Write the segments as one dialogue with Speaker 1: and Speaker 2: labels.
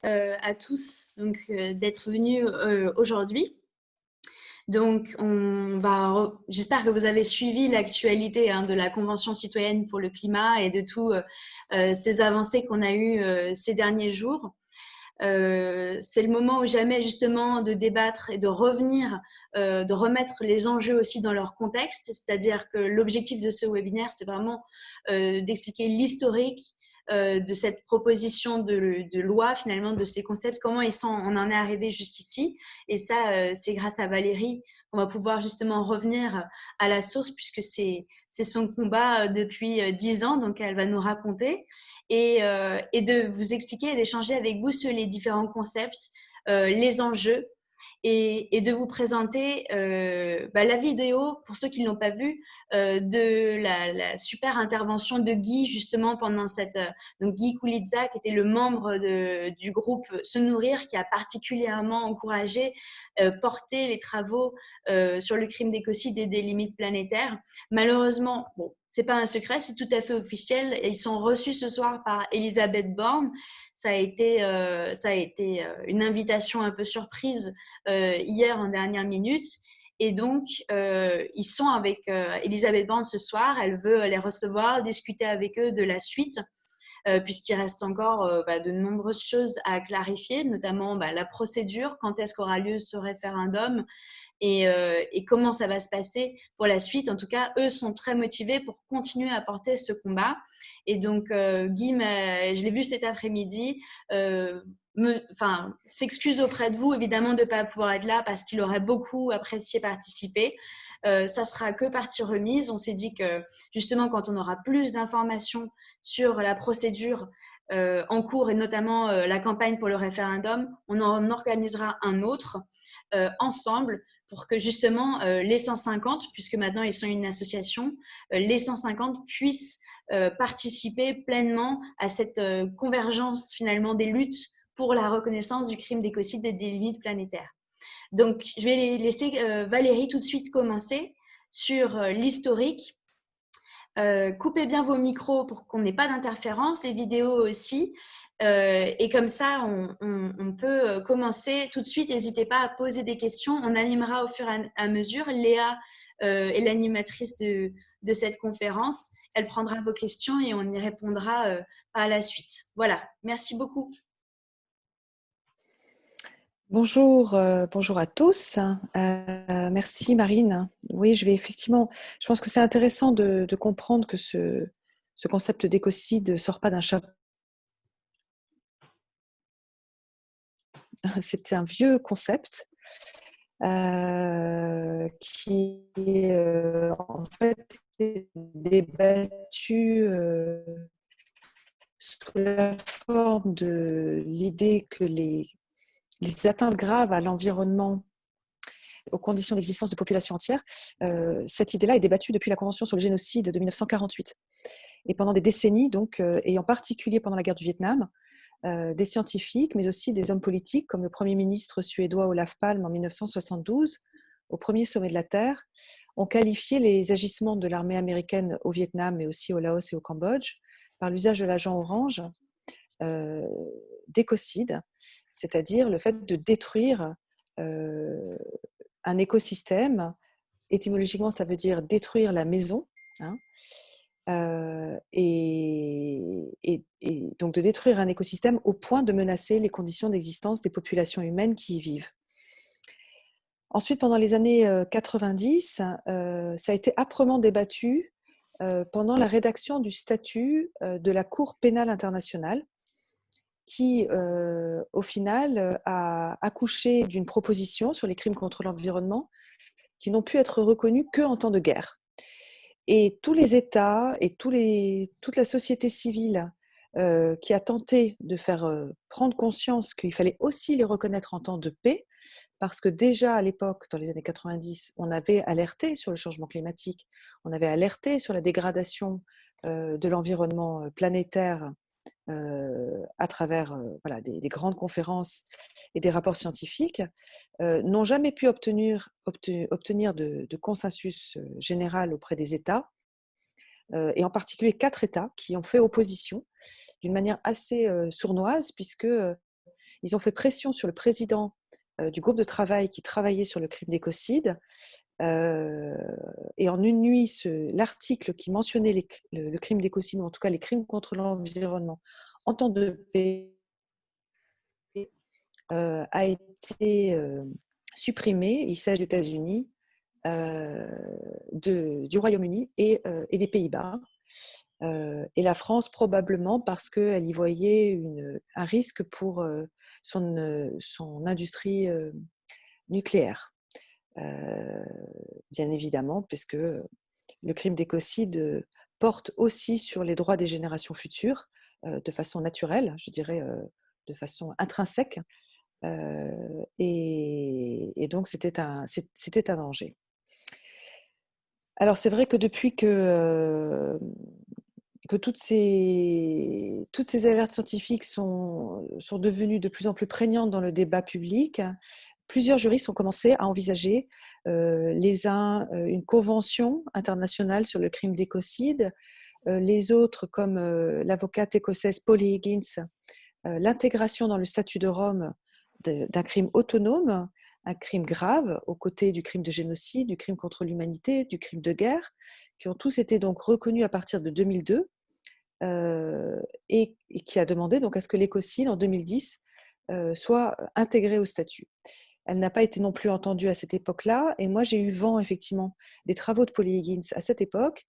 Speaker 1: à tous d'être venus aujourd'hui. Donc, j'espère que vous avez suivi l'actualité de la Convention citoyenne pour le climat et de toutes ces avancées qu'on a eues ces derniers jours. C'est le moment ou jamais justement de débattre et de revenir, de remettre les enjeux aussi dans leur contexte. C'est-à-dire que l'objectif de ce webinaire, c'est vraiment d'expliquer l'historique de cette proposition de loi, finalement, de ces concepts, comment on en est arrivé jusqu'ici. Et ça, c'est grâce à Valérie qu'on va pouvoir justement revenir à la source, puisque c'est son combat depuis 10 ans, donc elle va nous raconter et de vous expliquer et d'échanger avec vous sur les différents concepts, les enjeux et de vous présenter la vidéo, pour ceux qui ne l'ont pas vue, de la super intervention de Guy, justement, pendant cette… donc Guy Koulitza, qui était le membre du groupe Se Nourrir, qui a particulièrement encouragé, porté les travaux sur le crime d'écocide et des limites planétaires. Malheureusement, bon, c'est pas un secret, c'est tout à fait officiel. Ils sont reçus ce soir par Elisabeth Borne. Ça a été une invitation un peu surprise hier en dernière minute. Et donc, ils sont avec Elisabeth Borne ce soir. Elle veut les recevoir, discuter avec eux de la suite, puisqu'il reste encore de nombreuses choses à clarifier, notamment la procédure, quand est-ce qu'aura lieu ce référendum, et comment ça va se passer pour la suite. En tout cas, eux sont très motivés pour continuer à porter ce combat. Et donc, Guy, je l'ai vu cet après-midi, s'excuse auprès de vous, évidemment, de ne pas pouvoir être là parce qu'il aurait beaucoup apprécié participer. Ça sera que partie remise. On s'est dit que, justement, quand on aura plus d'informations sur la procédure en cours et notamment la campagne pour le référendum, on en organisera un autre ensemble pour que justement les 150, puisque maintenant ils sont une association, les 150 puissent participer pleinement à cette convergence finalement des luttes pour la reconnaissance du crime d'écocide et des limites planétaires. Donc, je vais laisser Valérie tout de suite commencer sur l'historique. Coupez bien vos micros pour qu'on n'ait pas d'interférence, les vidéos aussi. Et comme ça, on peut commencer tout de suite. N'hésitez pas à poser des questions. On animera au fur et à mesure. Léa est l'animatrice de cette conférence. Elle prendra vos questions et on y répondra par la suite. Voilà, merci beaucoup.
Speaker 2: Bonjour, bonjour à tous. Merci Marine. Oui, je pense que c'est intéressant de comprendre que ce concept d'écocide ne sort pas d'un chapeau. C'est un vieux concept qui en fait est débattu sous la forme de l'idée que les atteintes graves à l'environnement, aux conditions d'existence de populations entières, cette idée-là est débattue depuis la Convention sur le génocide de 1948. Et pendant des décennies, donc, et en particulier pendant la guerre du Vietnam, des scientifiques, mais aussi des hommes politiques, comme le Premier ministre suédois Olof Palme en 1972, au premier sommet de la Terre, ont qualifié les agissements de l'armée américaine au Vietnam, mais aussi au Laos et au Cambodge, par l'usage de l'agent orange, d'écocide, c'est-à-dire le fait de détruire un écosystème. Étymologiquement, ça veut dire détruire la maison, hein, et donc de détruire un écosystème au point de menacer les conditions d'existence des populations humaines qui y vivent. Ensuite, pendant les années 90, ça a été âprement débattu pendant la rédaction du statut de la Cour pénale internationale, qui, au final, a accouché d'une proposition sur les crimes contre l'environnement qui n'ont pu être reconnus qu'en temps de guerre. Et tous les États et toute la société civile qui a tenté de faire prendre conscience qu'il fallait aussi les reconnaître en temps de paix, parce que déjà à l'époque, dans les années 90, on avait alerté sur le changement climatique, on avait alerté sur la dégradation de l'environnement planétaire à travers des grandes conférences et des rapports scientifiques, n'ont jamais pu obtenir de consensus général auprès des États, et en particulier 4 États qui ont fait opposition d'une manière assez sournoise, puisque ils ont fait pression sur le président du groupe de travail qui travaillait sur le crime d'écocide. Et en une nuit, l'article qui mentionnait le crime d'écocide, ou en tout cas les crimes contre l'environnement en temps de paix, a été supprimé. Il s'agit des États-Unis, du Royaume-Uni et des Pays-Bas. Et la France, probablement parce qu'elle y voyait un risque pour son industrie nucléaire. Bien évidemment, puisque le crime d'écocide porte aussi sur les droits des générations futures, de façon naturelle, je dirais, de façon intrinsèque. Et donc, c'était un danger. Alors, c'est vrai que depuis que toutes ces alertes scientifiques sont devenues de plus en plus prégnantes dans le débat public, plusieurs juristes ont commencé à envisager, les uns une convention internationale sur le crime d'écocide, les autres, comme l'avocate écossaise Polly Higgins, l'intégration dans le statut de Rome d'un crime autonome, un crime grave, aux côtés du crime de génocide, du crime contre l'humanité, du crime de guerre, qui ont tous été donc reconnus à partir de 2002, et qui a demandé donc à ce que l'écocide, en 2010, soit intégré au statut. Elle n'a pas été non plus entendue à cette époque-là, et moi j'ai eu vent effectivement des travaux de Polly Higgins à cette époque,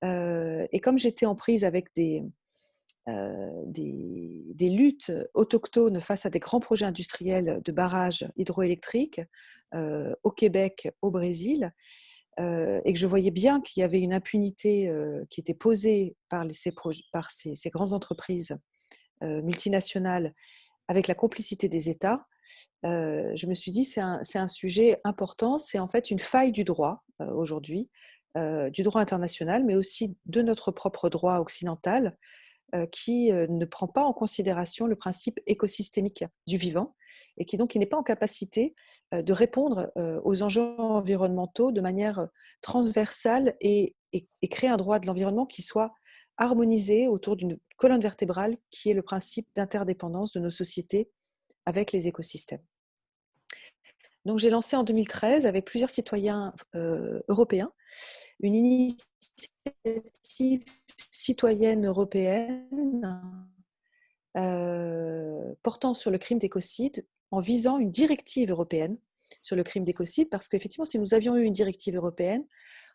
Speaker 2: et comme j'étais en prise avec des luttes autochtones face à des grands projets industriels de barrages hydroélectriques au Québec, au Brésil, et que je voyais bien qu'il y avait une impunité qui était posée par ces grandes entreprises multinationales avec la complicité des États, je me suis dit c'est un sujet important, c'est en fait une faille du droit aujourd'hui, du droit international, mais aussi de notre propre droit occidental, qui ne prend pas en considération le principe écosystémique du vivant, et qui donc n'est pas en capacité de répondre aux enjeux environnementaux de manière transversale, et créer un droit de l'environnement qui soit harmonisé autour d'une colonne vertébrale qui est le principe d'interdépendance de nos sociétés avec les écosystèmes. Donc j'ai lancé en 2013 avec plusieurs citoyens européens une initiative citoyenne européenne portant sur le crime d'écocide, en visant une directive européenne sur le crime d'écocide, parce qu'effectivement, si nous avions eu une directive européenne,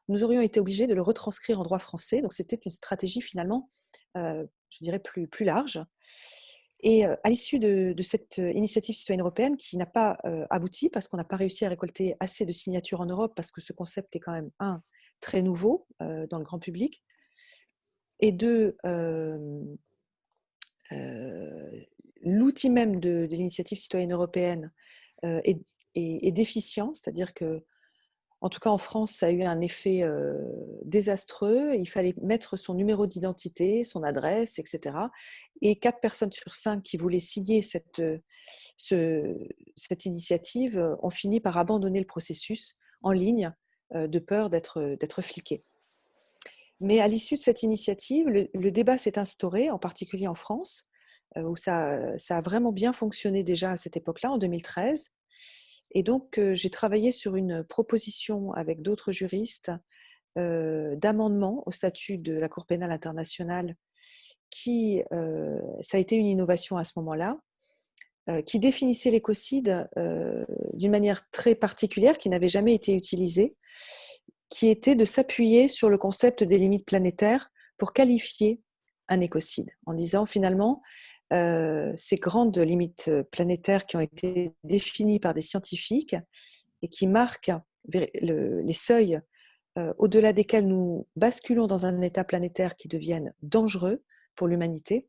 Speaker 2: nous aurions été obligés de le retranscrire en droit français. Donc c'était une stratégie finalement, je dirais, plus large. Et à l'issue de cette initiative citoyenne européenne, qui n'a pas abouti, parce qu'on n'a pas réussi à récolter assez de signatures en Europe, parce que ce concept est quand même, très nouveau dans le grand public, et deux, l'outil même de l'initiative citoyenne européenne est déficient, c'est-à-dire que, en tout cas en France, ça a eu un effet désastreux. Il fallait mettre son numéro d'identité, son adresse, etc. Et 4 personnes sur 5 qui voulaient signer cette initiative ont fini par abandonner le processus en ligne, de peur d'être fliquées. Mais à l'issue de cette initiative, le débat s'est instauré, en particulier en France, où ça a vraiment bien fonctionné déjà à cette époque-là, en 2013. Et donc, j'ai travaillé sur une proposition avec d'autres juristes d'amendement au statut de la Cour pénale internationale, qui, ça a été une innovation à ce moment-là, qui définissait l'écocide d'une manière très particulière, qui n'avait jamais été utilisée, qui était de s'appuyer sur le concept des limites planétaires pour qualifier un écocide, en disant finalement, ces grandes limites planétaires qui ont été définies par des scientifiques et qui marquent les seuils au-delà desquels nous basculons dans un état planétaire qui devienne dangereux pour l'humanité,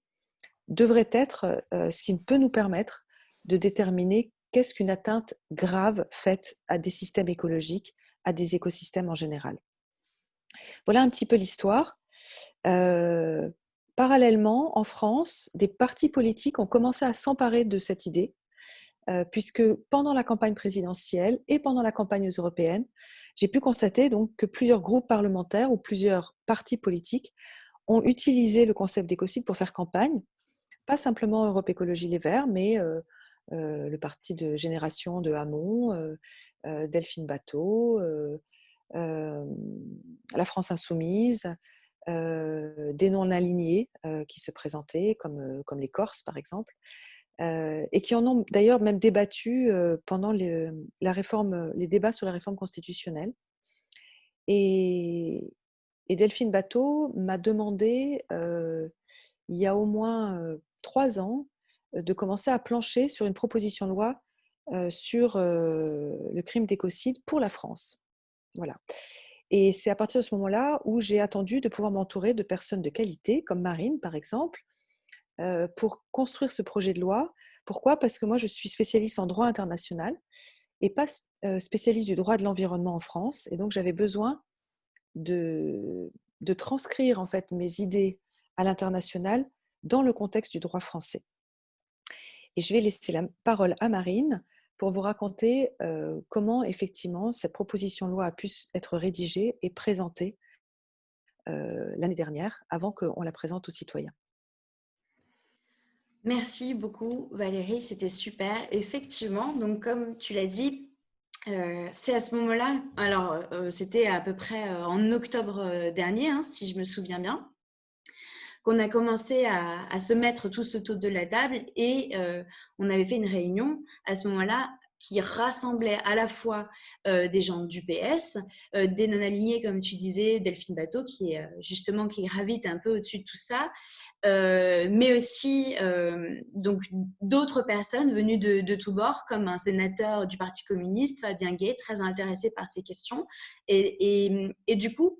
Speaker 2: devrait être ce qui peut nous permettre de déterminer qu'est-ce qu'une atteinte grave faite à des systèmes écologiques, à des écosystèmes en général. Voilà un petit peu l'histoire. Parallèlement, en France, des partis politiques ont commencé à s'emparer de cette idée, puisque pendant la campagne présidentielle et pendant la campagne européenne, j'ai pu constater donc que plusieurs groupes parlementaires ou plusieurs partis politiques ont utilisé le concept d'écocide pour faire campagne, pas simplement Europe Écologie Les Verts, mais le parti de Génération de Hamon, Delphine Batho, la France Insoumise, des non-alignés qui se présentaient, comme les Corses par exemple, et qui en ont d'ailleurs même débattu pendant les débats sur la réforme constitutionnelle. Et, et Delphine Batho m'a demandé, il y a au moins 3 ans, de commencer à plancher sur une proposition de loi sur le crime d'écocide pour la France. Voilà. Et c'est à partir de ce moment-là où j'ai attendu de pouvoir m'entourer de personnes de qualité, comme Marine par exemple, pour construire ce projet de loi. Pourquoi ? Parce que moi, je suis spécialiste en droit international et pas spécialiste du droit de l'environnement en France. Et donc, j'avais besoin de, de transcrire en fait mes idées à l'international dans le contexte du droit français. Et je vais laisser la parole à Marine pour vous raconter comment effectivement cette proposition de loi a pu être rédigée et présentée l'année dernière, avant qu'on la présente aux citoyens.
Speaker 1: Merci beaucoup Valérie, c'était super. Effectivement, donc comme tu l'as dit, c'est à ce moment-là, alors c'était à peu près en octobre dernier, hein, si je me souviens bien, qu'on a commencé à se mettre tous autour de la table et on avait fait une réunion à ce moment-là qui rassemblait à la fois des gens du PS, des non-alignés, comme tu disais, Delphine Batho, qui est justement qui gravite un peu au-dessus de tout ça, mais aussi donc d'autres personnes venues de tous bords, comme un sénateur du Parti communiste, Fabien Gay, très intéressé par ces questions. Et du coup,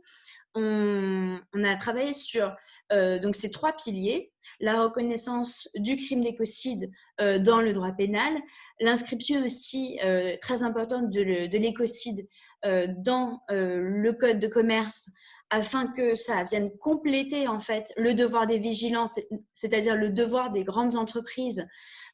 Speaker 1: on a travaillé sur donc ces 3 piliers, la reconnaissance du crime d'écocide dans le droit pénal, l'inscription aussi très importante de l'écocide dans le code de commerce, afin que ça vienne compléter en fait le devoir des vigilants, c'est-à-dire le devoir des grandes entreprises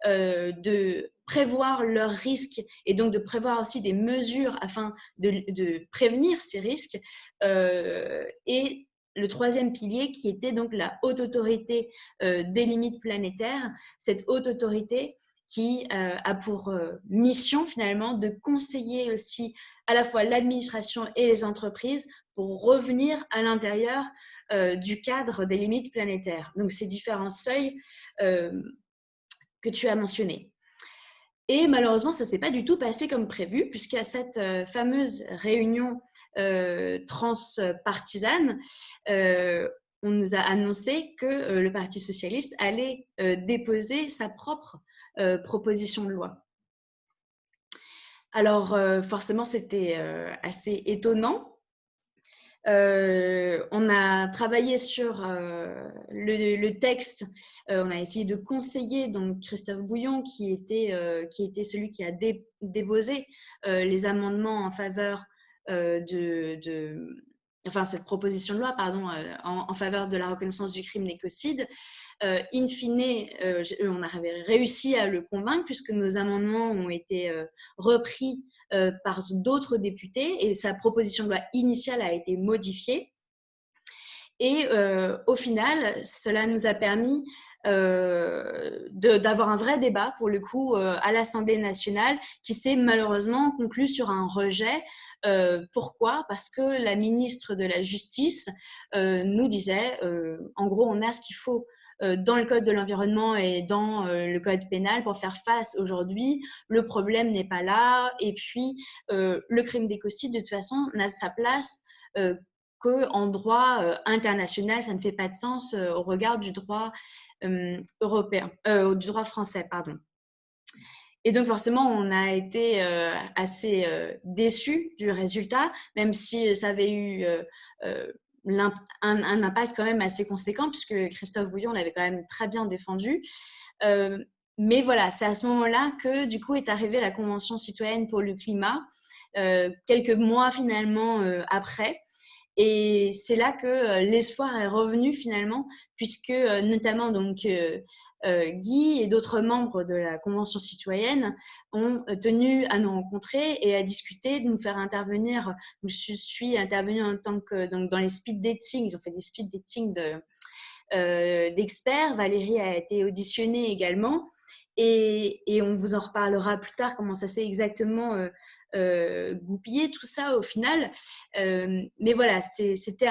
Speaker 1: de prévoir leurs risques et donc de prévoir aussi des mesures afin de prévenir ces risques. Et le 3e pilier qui était donc la haute autorité des limites planétaires, cette haute autorité qui a pour mission finalement de conseiller aussi à la fois l'administration et les entreprises pour revenir à l'intérieur du cadre des limites planétaires. Donc ces différents seuils que tu as mentionnés. Et malheureusement, ça ne s'est pas du tout passé comme prévu, puisqu'à cette fameuse réunion transpartisane, on nous a annoncé que le Parti socialiste allait déposer sa propre proposition de loi. Alors, forcément, c'était assez étonnant. On a travaillé sur le texte, on a essayé de conseiller donc Christophe Bouillon qui était celui qui a déposé les amendements en faveur enfin cette proposition de loi pardon, en faveur de la reconnaissance du crime d'écocide. In fine, on a réussi à le convaincre puisque nos amendements ont été repris par d'autres députés et sa proposition de loi initiale a été modifiée. Et au final, cela nous a permis d'avoir un vrai débat, pour le coup, à l'Assemblée nationale, qui s'est malheureusement conclu sur un rejet. Pourquoi ? Parce que la ministre de la Justice nous disait, en gros, on a ce qu'il faut dans le code de l'environnement et dans le code pénal pour faire face aujourd'hui. Le problème n'est pas là. Et puis, le crime d'écocide, de toute façon, n'a sa place qu'en droit international, ça ne fait pas de sens au regard du droit européen, du droit français, pardon. Et donc forcément, on a été assez déçus du résultat, même si ça avait eu un impact quand même assez conséquent, puisque Christophe Bouillon l'avait quand même très bien défendu. Mais voilà, c'est à ce moment-là que du coup est arrivée la Convention citoyenne pour le climat, quelques mois finalement après. Et c'est là que l'espoir est revenu finalement, puisque notamment donc Guy et d'autres membres de la Convention citoyenne ont tenu à nous rencontrer et à discuter, de nous faire intervenir. Je suis intervenue en tant que donc dans les speed dating. Ils ont fait des speed dating d'experts. Valérie a été auditionnée également. et on vous en reparlera plus tard comment ça s'est exactement goupillé tout ça au final. Mais voilà, c'était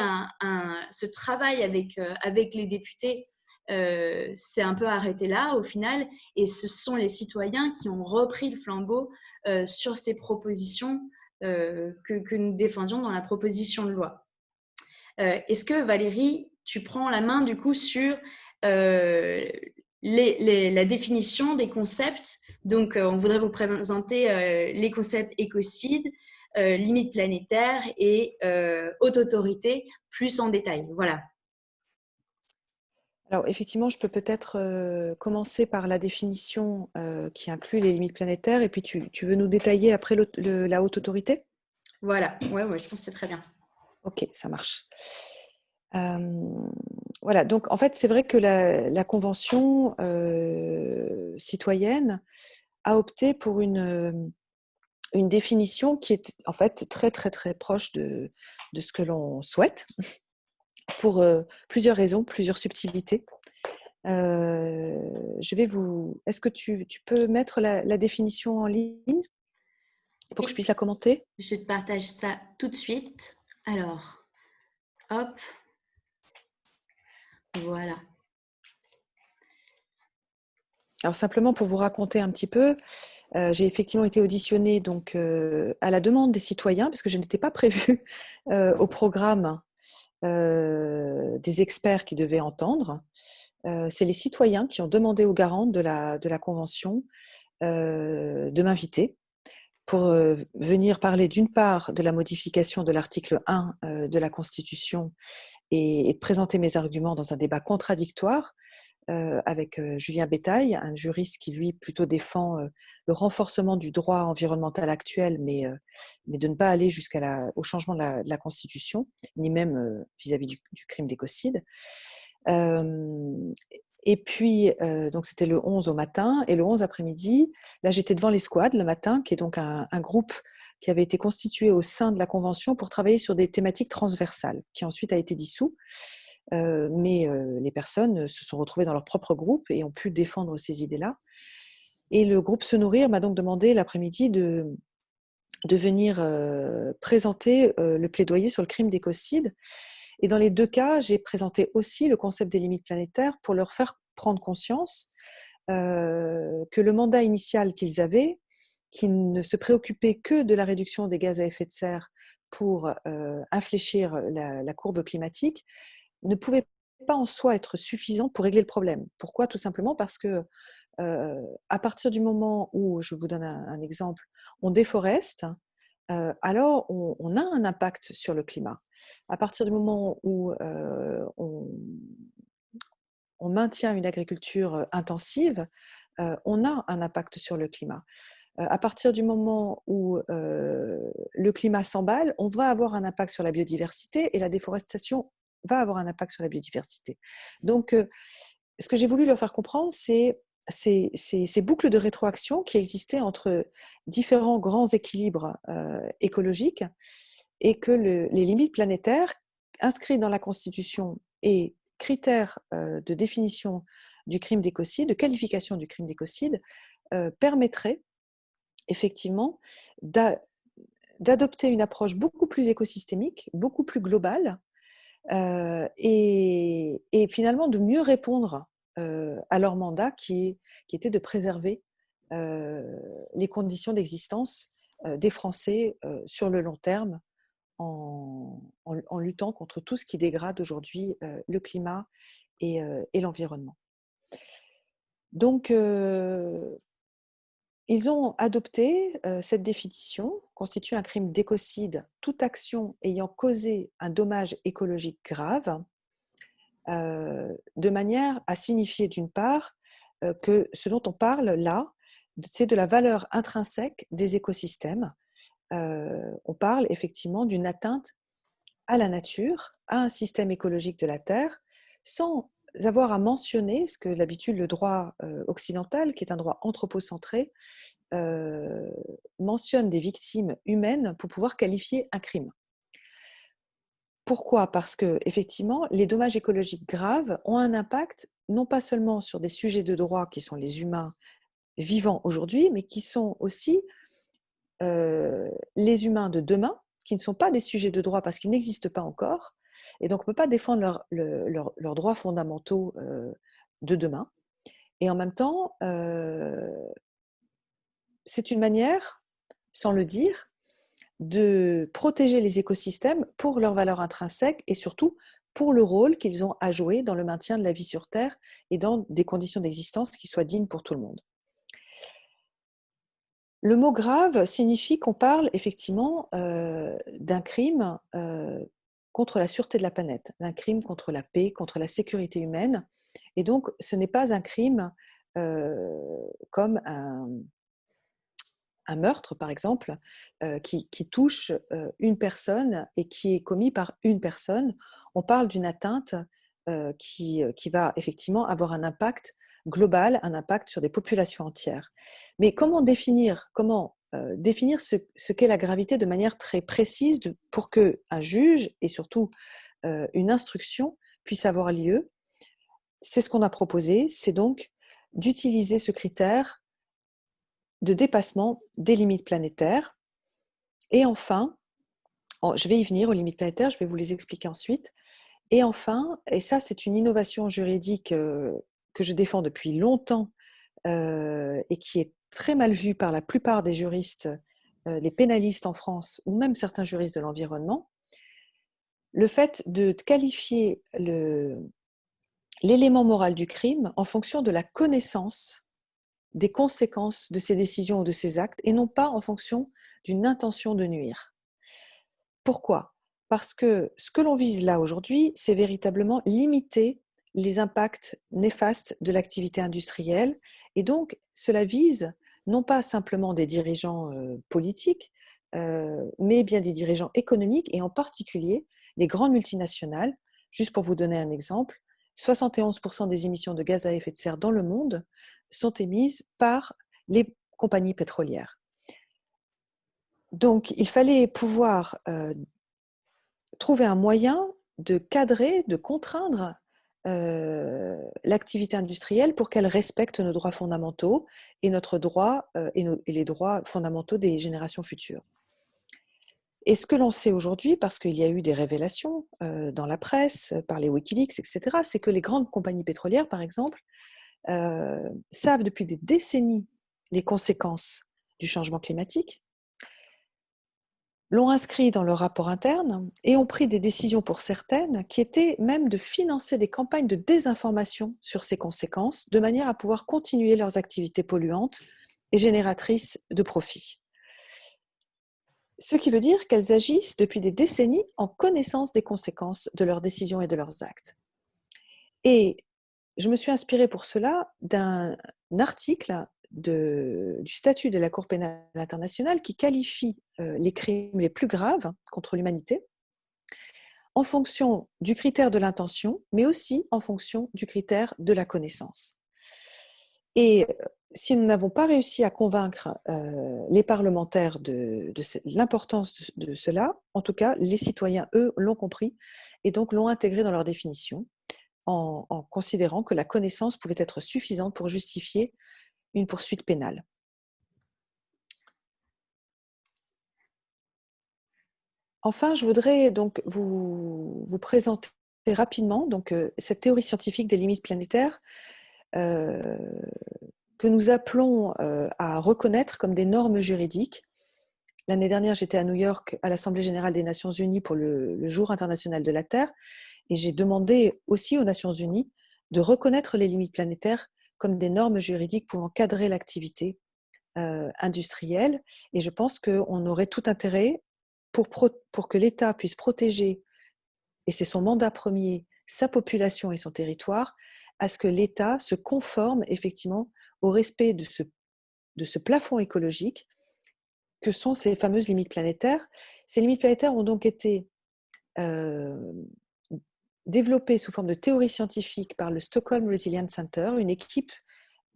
Speaker 1: ce travail avec les députés s'est un peu arrêté là au final, et ce sont les citoyens qui ont repris le flambeau sur ces propositions que nous défendions dans la proposition de loi. Est-ce que Valérie, tu prends la main du coup sur la définition des concepts? Donc, on voudrait vous présenter les concepts écocide, limite planétaire et haute autorité plus en détail. Voilà.
Speaker 2: Alors, effectivement, je peux peut-être commencer par la définition qui inclut les limites planétaires, et puis tu veux nous détailler après la haute autorité?
Speaker 1: Voilà, ouais, je pense que c'est très bien.
Speaker 2: Ok, ça marche. Voilà, donc en fait, c'est vrai que la Convention citoyenne a opté pour une définition qui est en fait très, très, très proche de ce que l'on souhaite, pour plusieurs raisons, plusieurs subtilités. Est-ce que tu peux mettre la définition en ligne pour que je puisse la commenter?
Speaker 1: Je te partage ça tout de suite. Alors, hop, voilà.
Speaker 2: Alors simplement pour vous raconter un petit peu, j'ai effectivement été auditionnée donc, à la demande des citoyens, parce que je n'étais pas prévue au programme des experts qui devaient entendre. C'est les citoyens qui ont demandé aux garantes de la Convention de m'inviter pour venir parler d'une part de la modification de l'article 1 de la Constitution, et de présenter mes arguments dans un débat contradictoire avec Julien Bétail, un juriste qui, lui, plutôt défend le renforcement du droit environnemental actuel, mais de ne pas aller au changement de la Constitution, ni même vis-à-vis du crime d'écocide. Et puis, donc c'était le 11 au matin, et le 11 après-midi, là j'étais devant les squads le matin, qui est donc un groupe qui avait été constitué au sein de la Convention pour travailler sur des thématiques transversales, qui ensuite a été dissous. Mais les personnes se sont retrouvées dans leur propre groupe et ont pu défendre ces idées-là. Et le groupe Se Nourrir m'a donc demandé l'après-midi de venir présenter le plaidoyer sur le crime d'écocide. Et dans les deux cas, j'ai présenté aussi le concept des limites planétaires pour leur faire prendre conscience que le mandat initial qu'ils avaient, qui ne se préoccupait que de la réduction des gaz à effet de serre pour infléchir la courbe climatique, ne pouvait pas en soi être suffisant pour régler le problème. Pourquoi? Tout simplement parce que à partir du moment où, je vous donne un exemple, on déforeste, alors on a un impact sur le climat. À partir du moment où on maintient une agriculture intensive, on a un impact sur le climat. À partir du moment où le climat s'emballe, on va avoir un impact sur la biodiversité, et la déforestation va avoir un impact sur la biodiversité. Donc, ce que j'ai voulu leur faire comprendre, c'est ces boucles de rétroaction qui existaient entre différents grands équilibres écologiques, et que les limites planétaires inscrites dans la Constitution et critères de définition du crime d'écocide, de qualification du crime d'écocide, permettraient effectivement d'adopter une approche beaucoup plus écosystémique, beaucoup plus globale, et finalement de mieux répondre à leur mandat qui était de préserver les conditions d'existence des Français sur le long terme, en luttant contre tout ce qui dégrade aujourd'hui le climat et l'environnement. Donc, ils ont adopté cette définition: constitue un crime d'écocide toute action ayant causé un dommage écologique grave, de manière à signifier d'une part que ce dont on parle là, c'est de la valeur intrinsèque des écosystèmes. On parle effectivement d'une atteinte à la nature, à un système écologique de la Terre, sans avoir à mentionner ce que d'habitude le droit occidental, qui est un droit anthropocentré, mentionne des victimes humaines pour pouvoir qualifier un crime. Pourquoi? Parce que effectivement, les dommages écologiques graves ont un impact non pas seulement sur des sujets de droit qui sont les humains vivants aujourd'hui, mais qui sont aussi les humains de demain, qui ne sont pas des sujets de droit parce qu'ils n'existent pas encore, et donc on ne peut pas défendre leurs droits fondamentaux de demain. Et en même temps, c'est une manière, sans le dire, de protéger les écosystèmes pour leur valeur intrinsèque et surtout pour le rôle qu'ils ont à jouer dans le maintien de la vie sur Terre et dans des conditions d'existence qui soient dignes pour tout le monde. Le mot grave signifie qu'on parle effectivement d'un crime contre la sûreté de la planète, d'un crime contre la paix, contre la sécurité humaine. Et donc, ce n'est pas un crime comme un meurtre, par exemple, qui touche une personne et qui est commis par une personne. On parle d'une atteinte qui va effectivement avoir un impact global, un impact sur des populations entières. Mais comment définir ce qu'est la gravité de manière très précise pour qu'un juge et surtout une instruction puisse avoir lieu? C'est ce qu'on a proposé, c'est donc d'utiliser ce critère de dépassement des limites planétaires. Et enfin, je vais y venir aux limites planétaires, je vais vous les expliquer ensuite. Et enfin, et ça c'est une innovation juridique que je défends depuis longtemps et qui est très mal vue par la plupart des juristes, les pénalistes en France ou même certains juristes de l'environnement, le fait de qualifier l'élément moral du crime en fonction de la connaissance des conséquences de ses décisions ou de ses actes et non pas en fonction d'une intention de nuire. Pourquoi ? Parce que ce que l'on vise là aujourd'hui, c'est véritablement limiter les impacts néfastes de l'activité industrielle et donc cela vise non pas simplement des dirigeants politiques, mais bien des dirigeants économiques et en particulier les grandes multinationales. Juste pour vous donner un exemple, 71% des émissions de gaz à effet de serre dans le monde sont émises par les compagnies pétrolières. Donc, il fallait pouvoir trouver un moyen de cadrer, de contraindre l'activité industrielle pour qu'elle respecte nos droits fondamentaux et notre droit et les droits fondamentaux des générations futures. Et ce que l'on sait aujourd'hui, parce qu'il y a eu des révélations dans la presse, par les Wikileaks, etc., c'est que les grandes compagnies pétrolières, par exemple, savent depuis des décennies les conséquences du changement climatique, l'ont inscrit dans leur rapport interne et ont pris des décisions pour certaines qui étaient même de financer des campagnes de désinformation sur ces conséquences, de manière à pouvoir continuer leurs activités polluantes et génératrices de profits. Ce qui veut dire qu'elles agissent depuis des décennies en connaissance des conséquences de leurs décisions et de leurs actes. Et je me suis inspirée pour cela d'un article du statut de la Cour pénale internationale qui qualifie les crimes les plus graves contre l'humanité en fonction du critère de l'intention, mais aussi en fonction du critère de la connaissance. Et si nous n'avons pas réussi à convaincre les parlementaires de l'importance de cela, en tout cas, les citoyens, eux, l'ont compris et donc l'ont intégré dans leur définition en considérant que la connaissance pouvait être suffisante pour justifier une poursuite pénale. Enfin, je voudrais donc vous présenter rapidement donc, cette théorie scientifique des limites planétaires que nous appelons à reconnaître comme des normes juridiques. L'année dernière, j'étais à New York à l'Assemblée générale des Nations unies pour le Jour international de la Terre et j'ai demandé aussi aux Nations unies de reconnaître les limites planétaires comme des normes juridiques pouvant cadrer l'activité industrielle. Et je pense qu'on aurait tout intérêt pour que l'État puisse protéger, et c'est son mandat premier, sa population et son territoire, à ce que l'État se conforme effectivement au respect de ce plafond écologique que sont ces fameuses limites planétaires. Ces limites planétaires ont donc été développées sous forme de théorie scientifique par le Stockholm Resilience Center, une équipe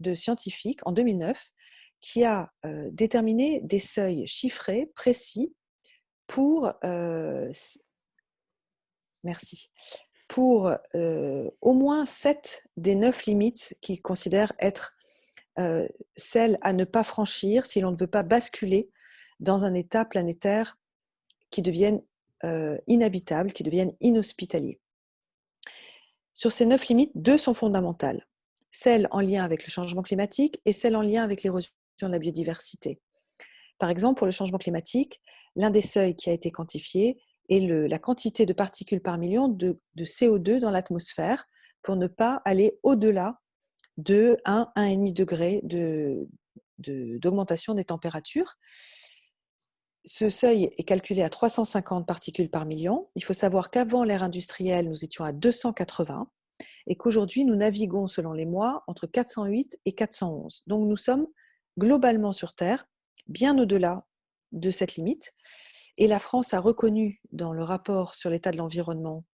Speaker 2: de scientifiques en 2009 qui a déterminé des seuils chiffrés, précis, pour au moins 7 des 9 limites qu'ils considèrent être celle à ne pas franchir si l'on ne veut pas basculer dans un état planétaire qui devienne inhabitable, qui devienne inhospitalier. Sur ces 9 limites, 2 sont fondamentales. Celle en lien avec le changement climatique et celle en lien avec l'érosion de la biodiversité. Par exemple, pour le changement climatique, l'un des seuils qui a été quantifié est la quantité de particules par million de CO2 dans l'atmosphère pour ne pas aller au-delà de 1,5 degré d'augmentation des températures. Ce seuil est calculé à 350 particules par million. Il faut savoir qu'avant l'ère industrielle, nous étions à 280 et qu'aujourd'hui, nous naviguons, selon les mois, entre 408 et 411. Donc, nous sommes globalement sur Terre, bien au-delà de cette limite. Et la France a reconnu, dans le rapport sur l'état de l'environnement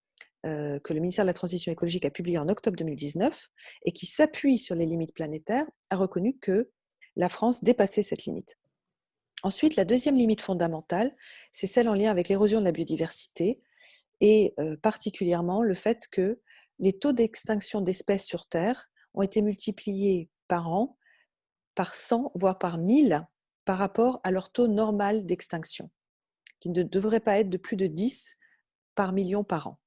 Speaker 2: que le ministère de la Transition écologique a publié en octobre 2019 et qui s'appuie sur les limites planétaires, a reconnu que la France dépassait cette limite. Ensuite, la deuxième limite fondamentale, c'est celle en lien avec l'érosion de la biodiversité et particulièrement le fait que les taux d'extinction d'espèces sur Terre ont été multipliés par an, par 100, voire par 1000 par rapport à leur taux normal d'extinction, qui ne devrait pas être de plus de 10 par million par an.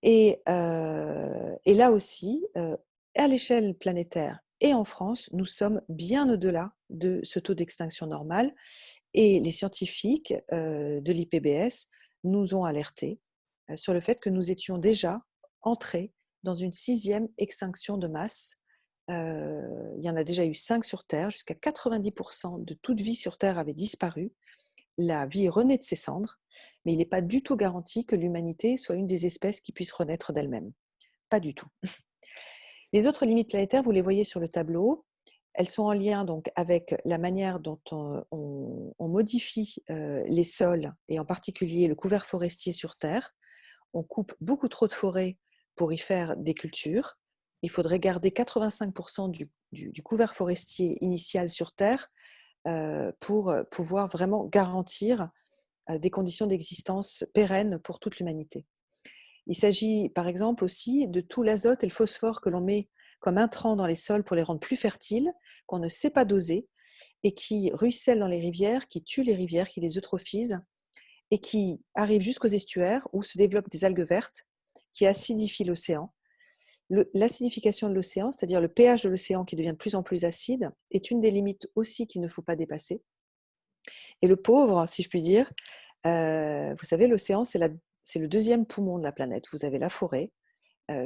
Speaker 2: Et là aussi, à l'échelle planétaire et en France, nous sommes bien au-delà de ce taux d'extinction normal. Et les scientifiques de l'IPBES nous ont alertés sur le fait que nous étions déjà entrés dans une 6e extinction de masse. Il y en a déjà eu 5 sur Terre, jusqu'à 90% de toute vie sur Terre avait disparu. La vie renaît de ses cendres, mais il n'est pas du tout garanti que l'humanité soit une des espèces qui puisse renaître d'elle-même. Pas du tout. Les autres limites planétaires, vous les voyez sur le tableau. Elles sont en lien donc avec la manière dont on modifie les sols et en particulier le couvert forestier sur Terre. On coupe beaucoup trop de forêts pour y faire des cultures. Il faudrait garder 85% du couvert forestier initial sur Terre pour pouvoir vraiment garantir des conditions d'existence pérennes pour toute l'humanité. Il s'agit par exemple aussi de tout l'azote et le phosphore que l'on met comme intrants dans les sols pour les rendre plus fertiles, qu'on ne sait pas doser et qui ruissellent dans les rivières, qui tuent les rivières, qui les eutrophisent et qui arrivent jusqu'aux estuaires où se développent des algues vertes qui acidifient l'océan. L'acidification de l'océan, c'est-à-dire le pH de l'océan qui devient de plus en plus acide, est une des limites aussi qu'il ne faut pas dépasser. Et le pauvre, si je puis dire, vous savez, l'océan, c'est le deuxième poumon de la planète. Vous avez la forêt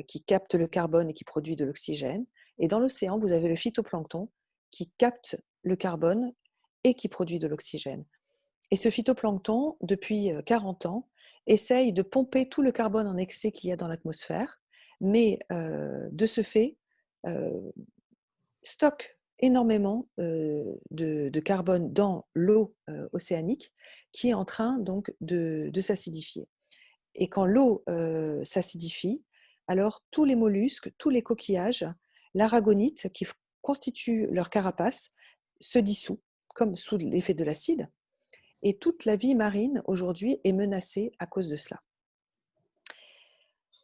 Speaker 2: qui capte le carbone et qui produit de l'oxygène. Et dans l'océan, vous avez le phytoplancton qui capte le carbone et qui produit de l'oxygène. Et ce phytoplancton, depuis 40 ans, essaye de pomper tout le carbone en excès qu'il y a dans l'atmosphère, mais de ce fait, stocke énormément de carbone dans l'eau océanique qui est en train donc de s'acidifier. Et quand l'eau s'acidifie, alors tous les mollusques, tous les coquillages, l'aragonite qui constitue leur carapace se dissout comme sous l'effet de l'acide. Et toute la vie marine aujourd'hui est menacée à cause de cela.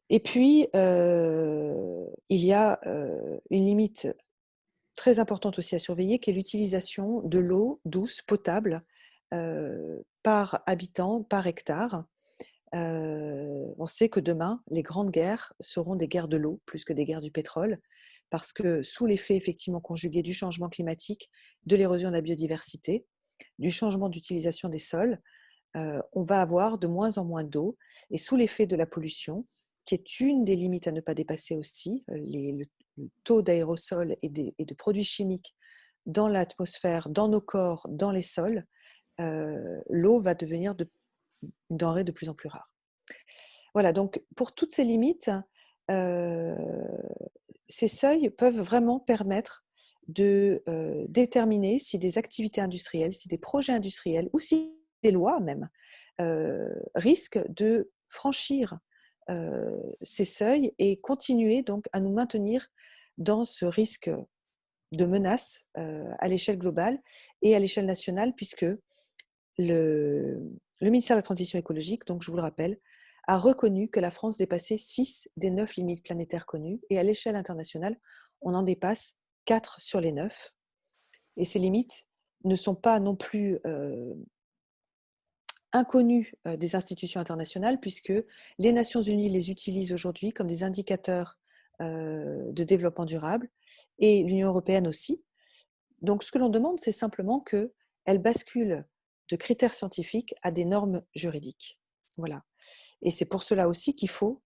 Speaker 2: Et puis, il y a une limite très importante aussi à surveiller, qui est l'utilisation de l'eau douce, potable, par habitant, par hectare. On sait que demain, les grandes guerres seront des guerres de l'eau plus que des guerres du pétrole, parce que sous l'effet effectivement conjugué du changement climatique, de l'érosion de la biodiversité, du changement d'utilisation des sols, on va avoir de moins en moins d'eau, et sous l'effet de la pollution, qui est une des limites à ne pas dépasser aussi, le taux d'aérosols et de produits chimiques dans l'atmosphère, dans nos corps, dans les sols, l'eau va devenir une denrée de plus en plus rare. Voilà, donc pour toutes ces limites, ces seuils peuvent vraiment permettre de déterminer si des activités industrielles, si des projets industriels ou si des lois même risquent de franchir ces seuils et continuer donc à nous maintenir dans ce risque de menace à l'échelle globale et à l'échelle nationale, puisque le ministère de la Transition écologique, donc je vous le rappelle, a reconnu que la France dépassait 6 des 9 limites planétaires connues, et à l'échelle internationale, on en dépasse 4 sur les 9. Et ces limites ne sont pas non plus inconnues des institutions internationales, puisque les Nations Unies les utilisent aujourd'hui comme des indicateurs de développement durable, et l'Union européenne aussi. Donc, ce que l'on demande, c'est simplement qu'elle bascule de critères scientifiques à des normes juridiques. Voilà. Et c'est pour cela aussi qu'il faut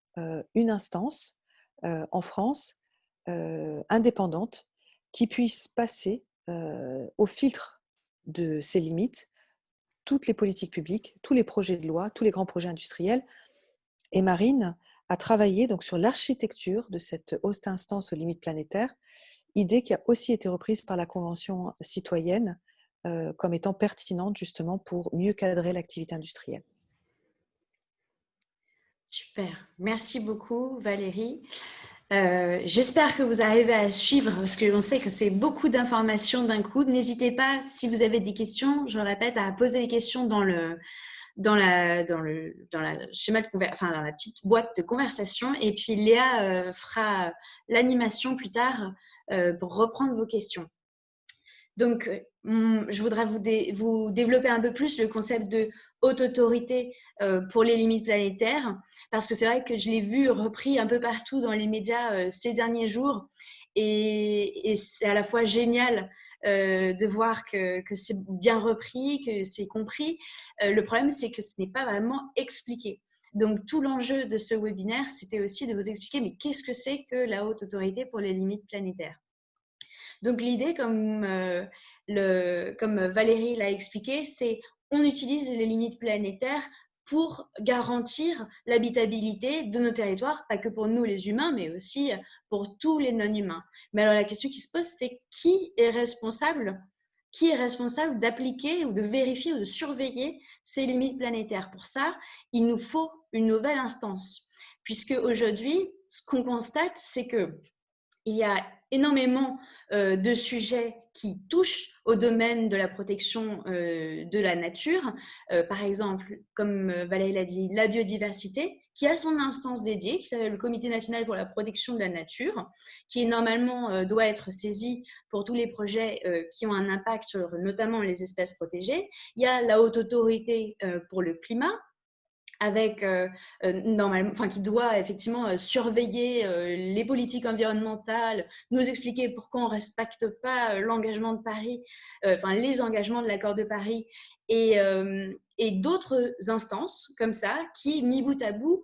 Speaker 2: une instance en France indépendante qui puisse passer au filtre de ces limites toutes les politiques publiques, tous les projets de loi, tous les grands projets industriels. Et Marine a travaillé donc sur l'architecture de cette haute instance aux limites planétaires, idée qui a aussi été reprise par la Convention citoyenne comme étant pertinente justement pour mieux cadrer l'activité industrielle.
Speaker 1: Super, merci beaucoup Valérie. J'espère que vous arrivez à suivre parce qu'on sait que c'est beaucoup d'informations d'un coup. N'hésitez pas, si vous avez des questions, je répète, à poser les questions dans la schéma de enfin, dans la petite boîte de conversation, et puis Léa fera l'animation plus tard pour reprendre vos questions. Donc, je voudrais vous développer un peu plus le concept de haute autorité pour les limites planétaires, parce que c'est vrai que je l'ai vu repris un peu partout dans les médias ces derniers jours, et c'est à la fois génial de voir que c'est bien repris, que c'est compris. Le problème, c'est que ce n'est pas vraiment expliqué. Donc, tout l'enjeu de ce webinaire, c'était aussi de vous expliquer, mais qu'est-ce que c'est que la haute autorité pour les limites planétaires ? Donc, l'idée, comme Valérie l'a expliqué, c'est on utilise les limites planétaires pour garantir l'habitabilité de nos territoires, pas que pour nous les humains, mais aussi pour tous les non-humains. Mais alors la question qui se pose, c'est qui est responsable d'appliquer ou de vérifier ou de surveiller ces limites planétaires? Pour ça, il nous faut une nouvelle instance, puisque aujourd'hui, ce qu'on constate, c'est que il y a énormément de sujets qui touchent au domaine de la protection de la nature. Par exemple, comme Valérie l'a dit, la biodiversité, qui a son instance dédiée, qui s'appelle le Comité national pour la protection de la nature, qui normalement doit être saisi pour tous les projets qui ont un impact sur notamment les espèces protégées. Il y a la Haute Autorité pour le climat, avec normalement, enfin qui doit effectivement surveiller les politiques environnementales, nous expliquer pourquoi on respecte pas l'engagement de Paris, enfin les engagements de l'accord de Paris, et d'autres instances comme ça qui, mis bout à bout,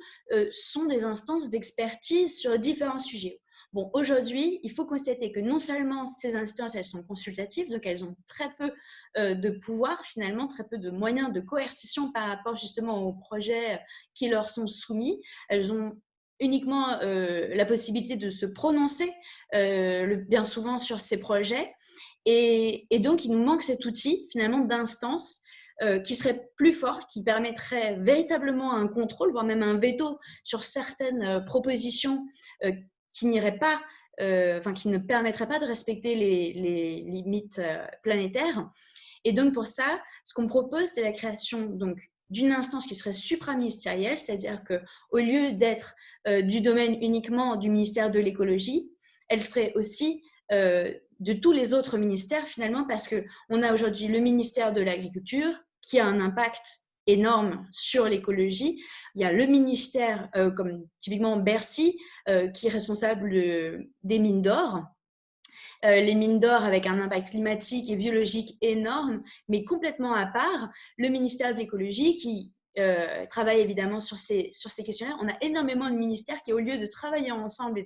Speaker 1: sont des instances d'expertise sur différents sujets. Bon, aujourd'hui, il faut constater que non seulement ces instances, elles sont consultatives, donc elles ont très peu de pouvoir, finalement, très peu de moyens de coercition par rapport justement aux projets qui leur sont soumis. Elles ont uniquement la possibilité de se prononcer bien souvent sur ces projets. Et donc, il nous manque cet outil, finalement, d'instance qui serait plus fort, qui permettrait véritablement un contrôle, voire même un veto sur certaines propositions qui n'iraient pas, qui ne permettraient pas de respecter les limites planétaires. Et donc, pour ça, ce qu'on propose, c'est la création donc, d'une instance qui serait supraministérielle, c'est-à-dire qu'au lieu d'être du domaine uniquement du ministère de l'écologie, elle serait aussi de tous les autres ministères, finalement, parce qu'on a aujourd'hui le ministère de l'Agriculture, qui a un impact énorme sur l'écologie. Il y a le ministère, comme typiquement Bercy, qui est responsable des mines d'or. Les mines d'or avec un impact climatique et biologique énorme, mais complètement à part. Le ministère de l'écologie qui travaille évidemment sur ces questionnaires. On a énormément de ministères qui, au lieu de travailler ensemble et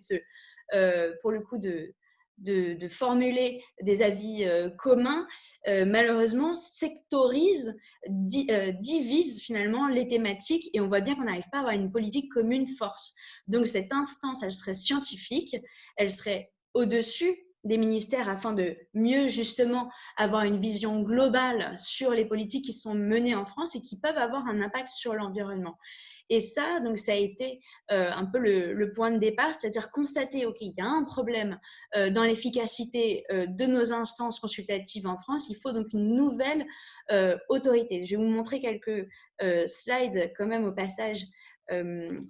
Speaker 1: pour le coup, de formuler des avis communs, malheureusement sectorisent, divisent finalement les thématiques, et on voit bien qu'on n'arrive pas à avoir une politique commune forte. Donc cette instance, elle serait scientifique, elle serait au-dessus des ministères afin de mieux justement avoir une vision globale sur les politiques qui sont menées en France et qui peuvent avoir un impact sur l'environnement. Et ça, donc, ça a été un peu le point de départ, c'est-à-dire constater, OK, il y a un problème dans l'efficacité de nos instances consultatives en France, il faut donc une nouvelle autorité. Je vais vous montrer quelques slides quand même au passage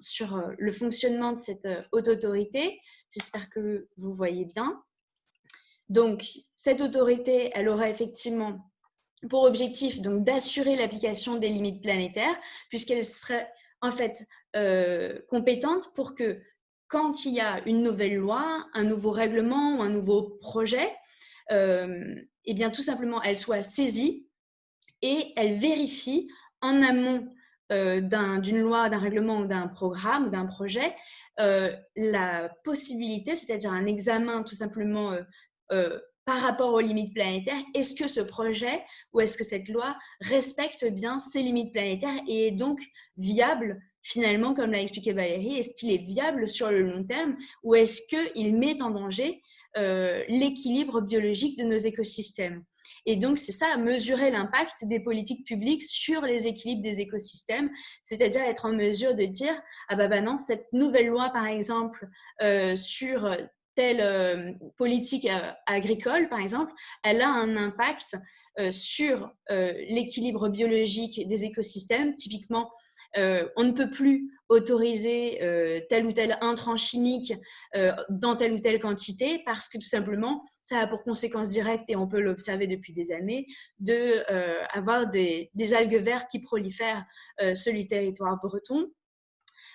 Speaker 1: sur le fonctionnement de cette haute autorité. J'espère que vous voyez bien. Donc, cette autorité, elle aura effectivement pour objectif donc d'assurer l'application des limites planétaires, puisqu'elle serait en fait compétente pour que quand il y a une nouvelle loi, un nouveau règlement ou un nouveau projet, eh bien tout simplement elle soit saisie et elle vérifie en amont d'une loi, d'un règlement ou d'un programme ou d'un projet la possibilité, c'est-à-dire un examen tout simplement par rapport aux limites planétaires. Est-ce que ce projet ou est-ce que cette loi respecte bien ces limites planétaires et est donc viable finalement, comme l'a expliqué Valérie? Est-ce qu'il est viable sur le long terme ou est-ce qu'il met en danger l'équilibre biologique de nos écosystèmes? Et donc, c'est ça, mesurer l'impact des politiques publiques sur les équilibres des écosystèmes, c'est-à-dire être en mesure de dire, ah bah non, cette nouvelle loi, par exemple, sur telle politique agricole, par exemple, elle a un impact sur l'équilibre biologique des écosystèmes. Typiquement, on ne peut plus autoriser tel ou tel intrant chimique dans telle ou telle quantité parce que tout simplement, ça a pour conséquence directe, et on peut l'observer depuis des années, d'avoir des algues vertes qui prolifèrent sur le territoire breton.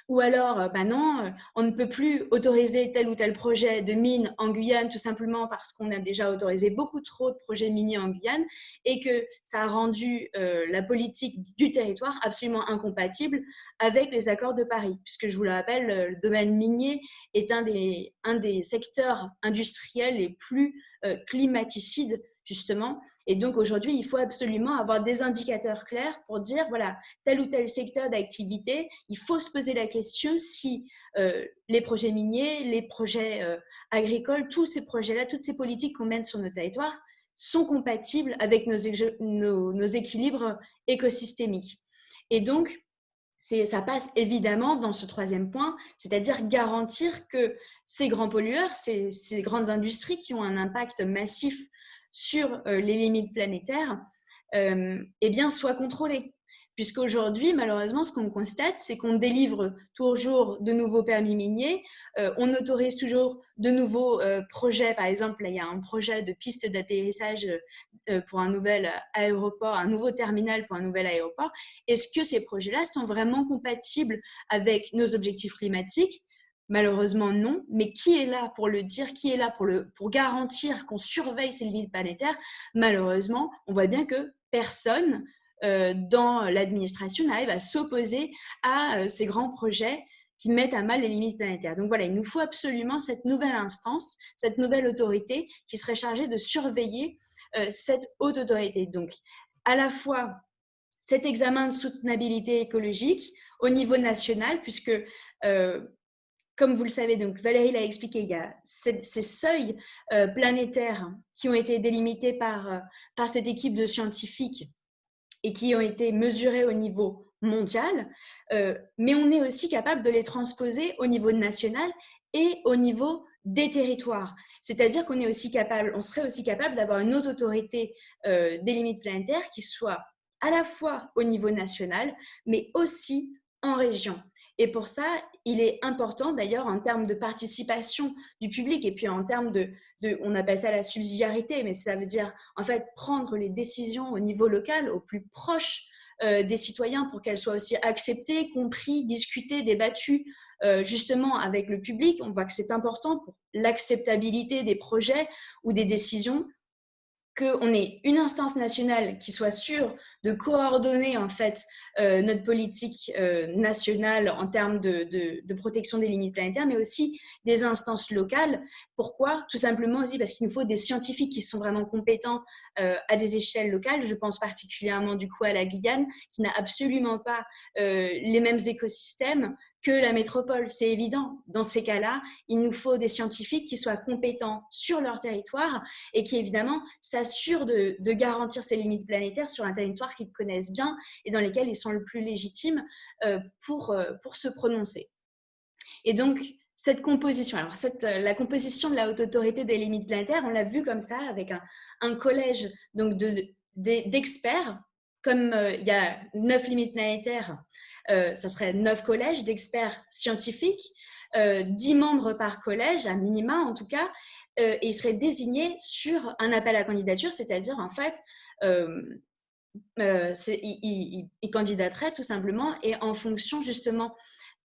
Speaker 1: Ou alors, non, on ne peut plus autoriser tel ou tel projet de mine en Guyane tout simplement parce qu'on a déjà autorisé beaucoup trop de projets miniers en Guyane et que ça a rendu la politique du territoire absolument incompatible avec les accords de Paris. Puisque je vous le rappelle, le domaine minier est un des secteurs industriels les plus climaticides justement. Et donc aujourd'hui, il faut absolument avoir des indicateurs clairs pour dire, voilà, tel ou tel secteur d'activité, il faut se poser la question si les projets miniers, les projets agricoles, tous ces projets-là, toutes ces politiques qu'on mène sur nos territoires sont compatibles avec nos équilibres écosystémiques. Et donc, ça passe évidemment dans ce troisième point, c'est-à-dire garantir que ces grands pollueurs, ces grandes industries qui ont un impact massif sur les limites planétaires, eh bien, soient contrôlées. Puisqu'aujourd'hui, malheureusement, ce qu'on constate, c'est qu'on délivre toujours de nouveaux permis miniers, on autorise toujours de nouveaux projets. Par exemple, là, il y a un projet de piste d'atterrissage pour un nouvel aéroport, un nouveau terminal pour un nouvel aéroport. Est-ce que ces projets-là sont vraiment compatibles avec nos objectifs climatiques? Malheureusement, non. Mais qui est là pour le dire? Qui est là pour garantir qu'on surveille ces limites planétaires? Malheureusement, on voit bien que personne dans l'administration n'arrive à s'opposer à ces grands projets qui mettent à mal les limites planétaires. Donc voilà, il nous faut absolument cette nouvelle instance, cette nouvelle autorité qui serait chargée de surveiller cette haute autorité. Donc, à la fois cet examen de soutenabilité écologique au niveau national, puisque comme vous le savez, donc Valérie l'a expliqué, il y a ces seuils planétaires qui ont été délimités par cette équipe de scientifiques et qui ont été mesurés au niveau mondial, mais on est aussi capable de les transposer au niveau national et au niveau des territoires. C'est-à-dire qu'on est aussi capable, on serait aussi capable d'avoir une haute autorité des limites planétaires qui soit à la fois au niveau national, mais aussi en région. Et pour ça, il est important d'ailleurs en termes de participation du public et puis en termes on appelle ça la subsidiarité, mais ça veut dire en fait prendre les décisions au niveau local, au plus proche des citoyens pour qu'elles soient aussi acceptées, comprises, discutées, débattues justement avec le public. On voit que c'est important pour l'acceptabilité des projets ou des décisions qu'on ait une instance nationale qui soit sûre de coordonner en fait notre politique nationale en termes de protection des limites planétaires, mais aussi des instances locales. Pourquoi? Tout simplement aussi parce qu'il nous faut des scientifiques qui sont vraiment compétents à des échelles locales. Je pense particulièrement du coup à la Guyane, qui n'a absolument pas les mêmes écosystèmes que la métropole. C'est évident. Dans ces cas-là, il nous faut des scientifiques qui soient compétents sur leur territoire et qui, évidemment, s'assurent de garantir ces limites planétaires sur un territoire qu'ils connaissent bien et dans lesquels ils sont le plus légitimes pour se prononcer. Et donc, cette composition, alors la composition de la haute autorité des limites planétaires, on l'a vu comme ça avec un collège donc d'experts. Comme il y a 9 limites planétaires, ça serait 9 collèges d'experts scientifiques, 10 membres par collège, à minima en tout cas, et il serait désigné sur un appel à candidature, c'est-à-dire en fait, il candidaterait tout simplement et en fonction justement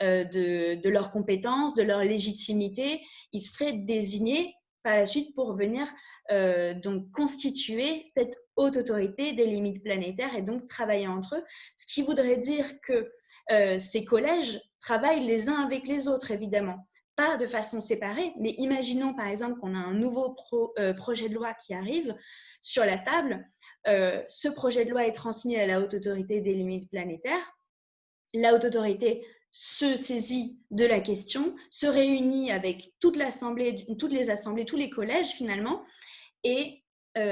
Speaker 1: de leurs compétences, de leur légitimité, ils seraient désignés par la suite pour venir donc constituer cette haute autorité des limites planétaires et donc travailler entre eux, ce qui voudrait dire que ces collèges travaillent les uns avec les autres, évidemment. Pas de façon séparée, mais imaginons par exemple qu'on a un nouveau projet de loi qui arrive sur la table. Ce projet de loi est transmis à la haute autorité des limites planétaires. La haute autorité se saisit de la question, se réunit avec toute l'assemblée, toutes les assemblées, tous les collèges finalement, et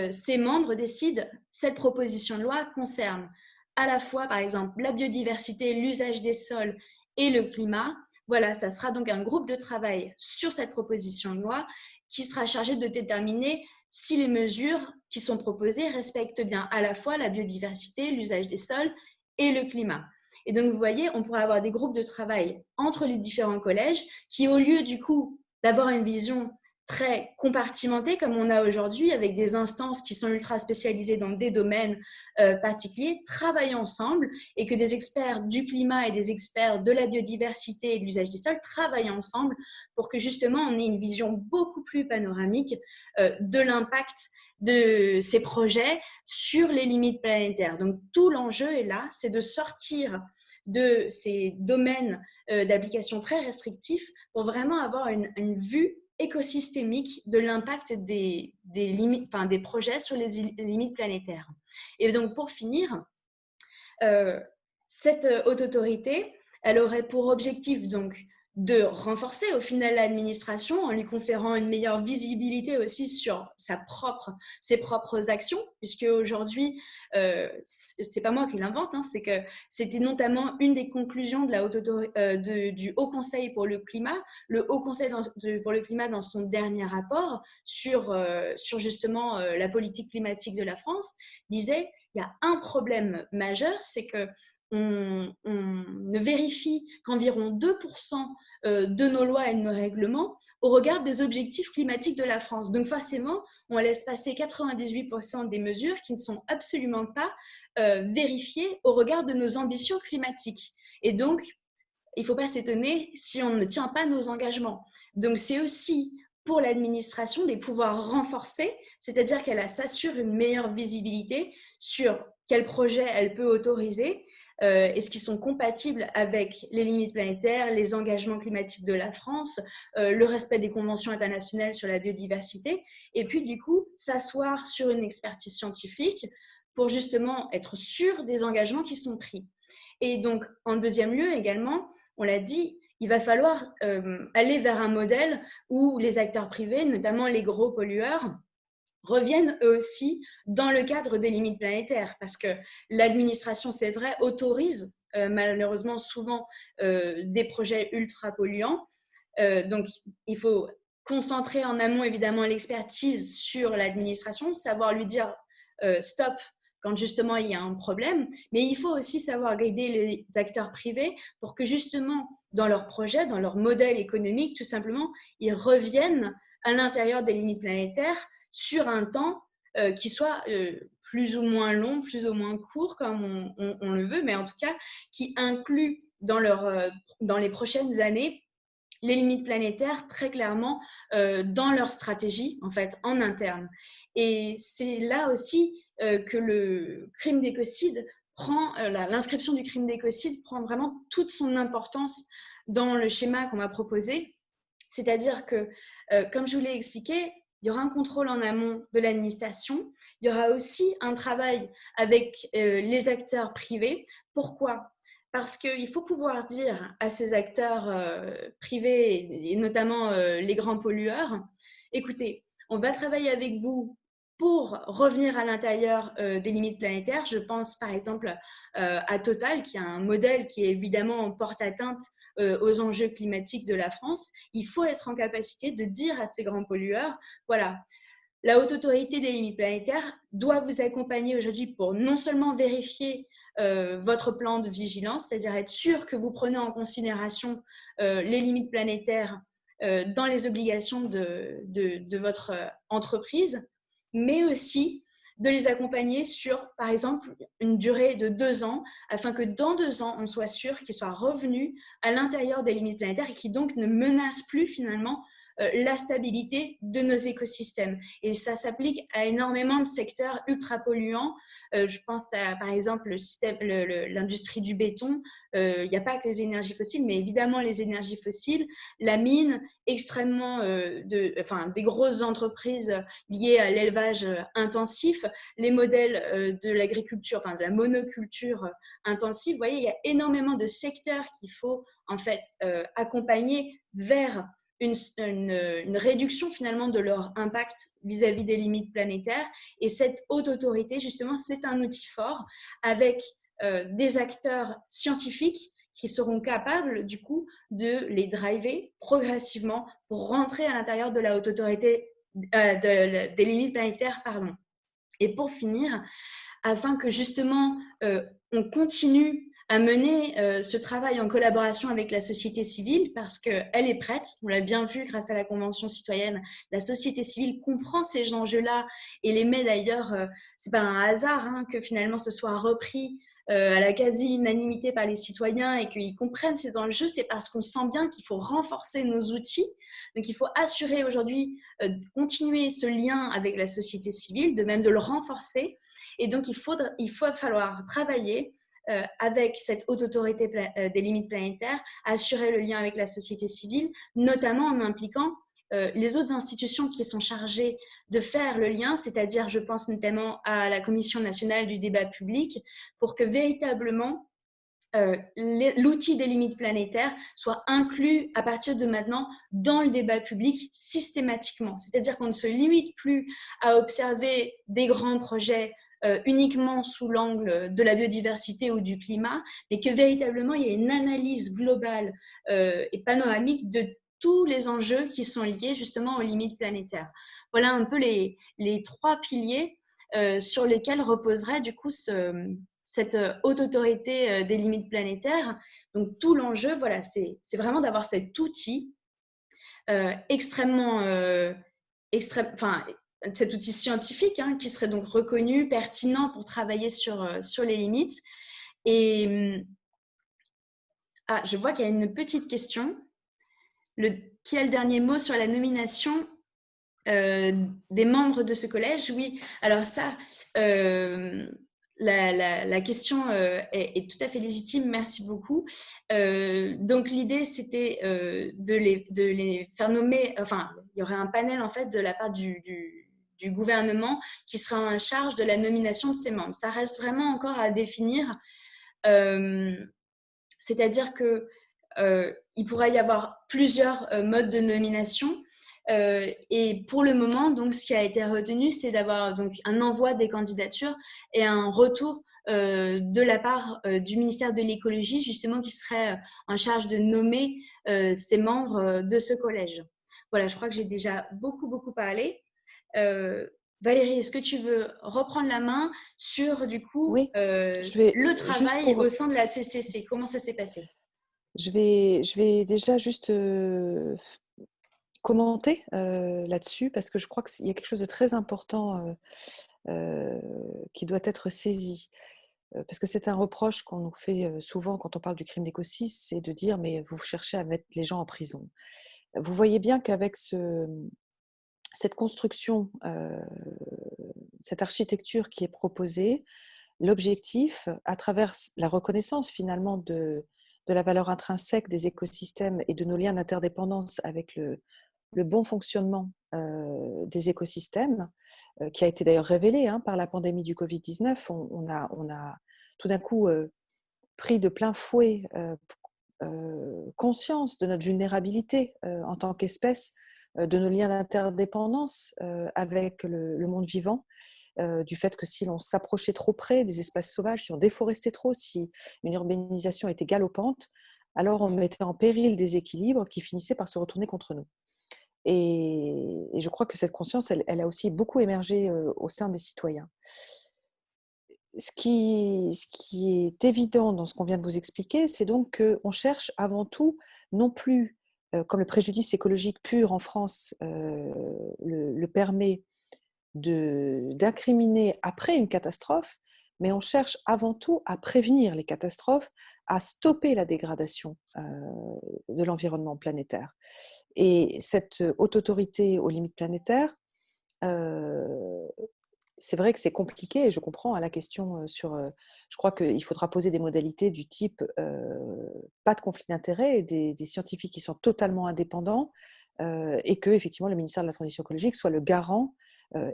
Speaker 1: ses membres décident cette proposition de loi concerne à la fois par exemple la biodiversité, l'usage des sols et le climat. Voilà, ça sera donc un groupe de travail sur cette proposition de loi qui sera chargé de déterminer si les mesures qui sont proposées respectent bien à la fois la biodiversité, l'usage des sols et le climat. Et donc, vous voyez, on pourrait avoir des groupes de travail entre les différents collèges qui, au lieu du coup d'avoir une vision très compartimentée comme on a aujourd'hui, avec des instances qui sont ultra spécialisées dans des domaines particuliers, travaillent ensemble et que des experts du climat et des experts de la biodiversité et de l'usage des sols travaillent ensemble pour que justement on ait une vision beaucoup plus panoramique de l'impact de ces projets sur les limites planétaires. Donc tout l'enjeu est là, c'est de sortir de ces domaines d'application très restrictifs pour vraiment avoir une vue écosystémique de l'impact des projets sur les limites planétaires. Et donc pour finir, cette haute autorité, elle aurait pour objectif donc de renforcer au final l'administration en lui conférant une meilleure visibilité aussi sur ses propres actions, puisque aujourd'hui, c'est pas moi qui l'invente, hein, c'est que c'était notamment une des conclusions de la haute du Haut Conseil pour le climat. Le Haut Conseil pour le climat, dans son dernier rapport sur justement la politique climatique de la France, disait il y a un problème majeur, c'est que on ne vérifie qu'environ 2% de nos lois et de nos règlements au regard des objectifs climatiques de la France. Donc forcément, on laisse passer 98% des mesures qui ne sont absolument pas vérifiées au regard de nos ambitions climatiques. Et donc, il ne faut pas s'étonner si on ne tient pas nos engagements. Donc c'est aussi pour l'administration des pouvoirs renforcés, c'est-à-dire qu'elle s'assure une meilleure visibilité sur quels projets elle peut autoriser, est-ce qu'ils sont compatibles avec les limites planétaires, les engagements climatiques de la France, le respect des conventions internationales sur la biodiversité, et puis du coup s'asseoir sur une expertise scientifique pour justement être sûr des engagements qui sont pris. Et donc en deuxième lieu également, on l'a dit, il va falloir aller vers un modèle où les acteurs privés, notamment les gros pollueurs, reviennent eux aussi dans le cadre des limites planétaires, parce que l'administration, c'est vrai, autorise malheureusement souvent des projets ultra polluants. Donc, il faut concentrer en amont évidemment l'expertise sur l'administration, savoir lui dire stop quand justement il y a un problème, mais il faut aussi savoir guider les acteurs privés pour que justement dans leur projet, dans leur modèle économique, tout simplement, ils reviennent à l'intérieur des limites planétaires sur un temps qui soit plus ou moins long, plus ou moins court, comme on le veut, mais en tout cas qui inclut dans les prochaines années les limites planétaires très clairement dans leur stratégie, en fait, en interne. Et c'est là aussi que le crime d'écocide l'inscription du crime d'écocide prend vraiment toute son importance dans le schéma qu'on m'a proposé. C'est-à-dire que, comme je vous l'ai expliqué, il y aura un contrôle en amont de l'administration. Il y aura aussi un travail avec les acteurs privés. Pourquoi ? Parce qu'il faut pouvoir dire à ces acteurs privés, et notamment les grands pollueurs, écoutez, on va travailler avec vous pour revenir à l'intérieur des limites planétaires. Je pense par exemple à Total, qui a un modèle qui évidemment porte atteinte aux enjeux climatiques de la France. Il faut être en capacité de dire à ces grands pollueurs, voilà, la haute autorité des limites planétaires doit vous accompagner aujourd'hui pour non seulement vérifier votre plan de vigilance, c'est-à-dire être sûr que vous prenez en considération les limites planétaires dans les obligations de votre entreprise, mais aussi de les accompagner sur, par exemple, une durée de 2 ans, afin que dans 2 ans, on soit sûr qu'ils soient revenus à l'intérieur des limites planétaires et qui donc ne menacent plus finalement la stabilité de nos écosystèmes. Et ça s'applique à énormément de secteurs ultra polluants. Je pense à, par exemple, l'industrie du béton. Il n'y a pas que les énergies fossiles, mais évidemment les énergies fossiles, la mine, extrêmement des grosses entreprises liées à l'élevage intensif, les modèles de l'agriculture, de la monoculture intensive. Vous voyez, il y a énormément de secteurs qu'il faut en fait accompagner vers une réduction finalement de leur impact vis-à-vis des limites planétaires. Et cette haute autorité, justement, c'est un outil fort avec des acteurs scientifiques qui seront capables, du coup, de les driver progressivement pour rentrer à l'intérieur de la haute autorité, des limites planétaires, pardon. Et pour finir, afin que justement on continue à mener ce travail en collaboration avec la société civile, parce qu'elle est prête, on l'a bien vu grâce à la Convention citoyenne, la société civile comprend ces enjeux-là et les met d'ailleurs, c'est pas un hasard que finalement ce soit repris à la quasi-unanimité par les citoyens et qu'ils comprennent ces enjeux, c'est parce qu'on sent bien qu'il faut renforcer nos outils. Donc il faut assurer aujourd'hui, continuer ce lien avec la société civile, de même de le renforcer. Et donc il va falloir travailler avec cette haute autorité des limites planétaires, assurer le lien avec la société civile, notamment en impliquant les autres institutions qui sont chargées de faire le lien, c'est-à-dire, je pense notamment à la Commission nationale du débat public, pour que véritablement l'outil des limites planétaires soit inclus à partir de maintenant dans le débat public systématiquement. C'est-à-dire qu'on ne se limite plus à observer des grands projets uniquement sous l'angle de la biodiversité ou du climat, mais que véritablement il y ait une analyse globale et panoramique de tous les enjeux qui sont liés justement aux limites planétaires. Voilà un peu les 3 piliers sur lesquels reposerait du coup cette haute autorité des limites planétaires. Donc tout l'enjeu, voilà, c'est vraiment d'avoir cet outil extrêmement, cet outil scientifique qui serait donc reconnu, pertinent pour travailler sur les limites. Et je vois qu'il y a une petite question. Qui a le dernier mot sur la nomination des membres de ce collège? Oui, alors ça, la question est tout à fait légitime, merci beaucoup. Donc l'idée, c'était de les faire nommer, enfin, il y aurait un panel en fait de la part du gouvernement qui sera en charge de la nomination de ces membres. Ça reste vraiment encore à définir, c'est-à-dire que il pourrait y avoir plusieurs modes de nomination. Et pour le moment, donc, ce qui a été retenu, c'est d'avoir donc un envoi des candidatures et un retour de la part du ministère de l'écologie, justement, qui serait en charge de nommer ces membres de ce collège. Voilà, je crois que j'ai déjà beaucoup parlé. Valérie, est-ce que tu veux reprendre la main sur, du coup,
Speaker 2: Oui,
Speaker 1: le travail au sein de la CCC? Comment ça s'est passé?
Speaker 2: Je vais déjà juste commenter là-dessus parce que je crois qu'il y a quelque chose de très important qui doit être saisi. Parce que c'est un reproche qu'on nous fait souvent quand on parle du crime d'écocide, c'est de dire mais vous cherchez à mettre les gens en prison. Vous voyez bien qu'avec cette construction, cette architecture qui est proposée, l'objectif, à travers la reconnaissance finalement de la valeur intrinsèque des écosystèmes et de nos liens d'interdépendance avec le bon fonctionnement des écosystèmes, qui a été d'ailleurs révélé par la pandémie du Covid-19, on a tout d'un coup pris de plein fouet conscience de notre vulnérabilité en tant qu'espèce, de nos liens d'interdépendance avec le monde vivant, du fait que si l'on s'approchait trop près des espaces sauvages, si on déforestait trop, si une urbanisation était galopante, alors on mettait en péril des équilibres qui finissaient par se retourner contre nous. Et je crois que cette conscience, elle a aussi beaucoup émergé au sein des citoyens. Ce qui est évident dans ce qu'on vient de vous expliquer, c'est donc qu'on cherche avant tout non plus comme le préjudice écologique pur en France le permet d'incriminer après une catastrophe, mais on cherche avant tout à prévenir les catastrophes, à stopper la dégradation de l'environnement planétaire. Et cette haute autorité aux limites planétaires, euh, c'est vrai que c'est compliqué et je comprends à la question sur. Je crois qu'il faudra poser des modalités du type pas de conflit d'intérêts, des scientifiques qui sont totalement indépendants et que effectivement le ministère de la Transition écologique soit le garant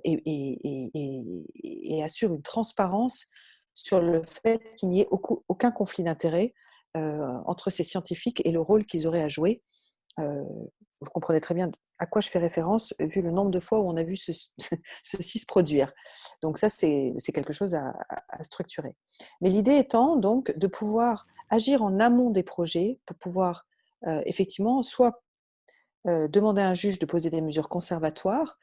Speaker 2: et assure une transparence sur le fait qu'il n'y ait aucun conflit d'intérêts entre ces scientifiques et le rôle qu'ils auraient à jouer. Vous comprenez très bien à quoi je fais référence, vu le nombre de fois où on a vu ceci se produire. Donc ça, c'est quelque chose à structurer. Mais l'idée étant donc de pouvoir agir en amont des projets pour pouvoir effectivement soit demander à un juge de poser des mesures conservatoires,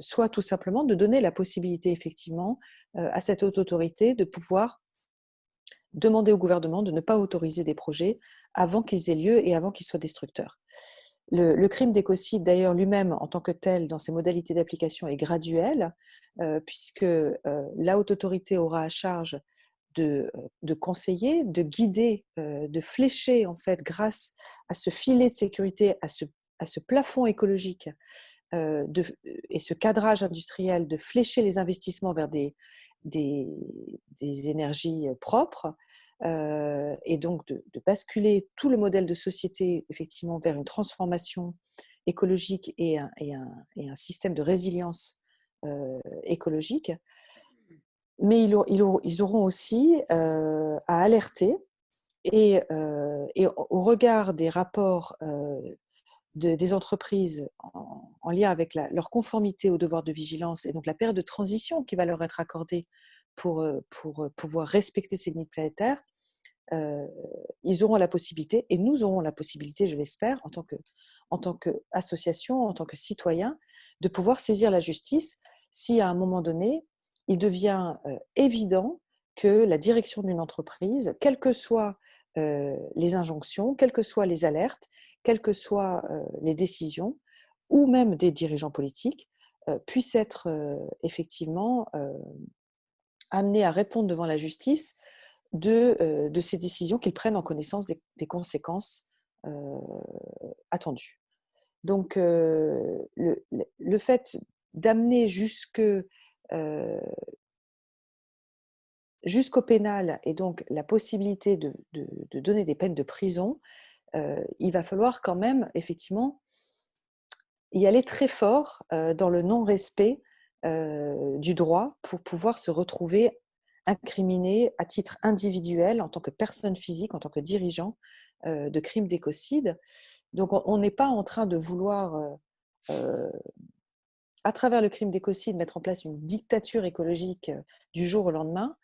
Speaker 2: soit tout simplement de donner la possibilité effectivement à cette haute autorité de pouvoir demander au gouvernement de ne pas autoriser des projets avant qu'ils aient lieu et avant qu'ils soient destructeurs. Le crime d'écocide, d'ailleurs, lui-même, en tant que tel, dans ses modalités d'application, est graduel, puisque la haute autorité aura à charge de conseiller, de guider, de flécher, en fait, grâce à ce filet de sécurité, à ce plafond écologique et ce cadrage industriel, de flécher les investissements vers des, des énergies propres, et donc de basculer tout le modèle de société effectivement vers une transformation écologique et un système de résilience écologique. Mais ils auront aussi à alerter et au regard des rapports des entreprises en lien avec leur conformité au devoir de vigilance et donc la période de transition qui va leur être accordée pour pouvoir respecter ces limites planétaires, ils auront la possibilité, et nous aurons la possibilité, je l'espère, en tant qu'association, en tant que citoyen, de pouvoir saisir la justice si à un moment donné, il devient évident que la direction d'une entreprise, quelles que soient les injonctions, quelles que soient les alertes, quelles que soient les décisions, ou même des dirigeants politiques, puissent être effectivement amenés à répondre devant la justice de ces décisions, qu'ils prennent en connaissance des conséquences attendues. Donc, le fait d'amener jusqu'au pénal et donc la possibilité de donner des peines de prison, il va falloir quand même effectivement y aller très fort dans le non-respect du droit pour pouvoir se retrouver incriminé à titre individuel en tant que personne physique, en tant que dirigeant de crimes d'écocide. Donc on n'est pas en train de vouloir, à travers le crime d'écocide, mettre en place une dictature écologique du jour au lendemain.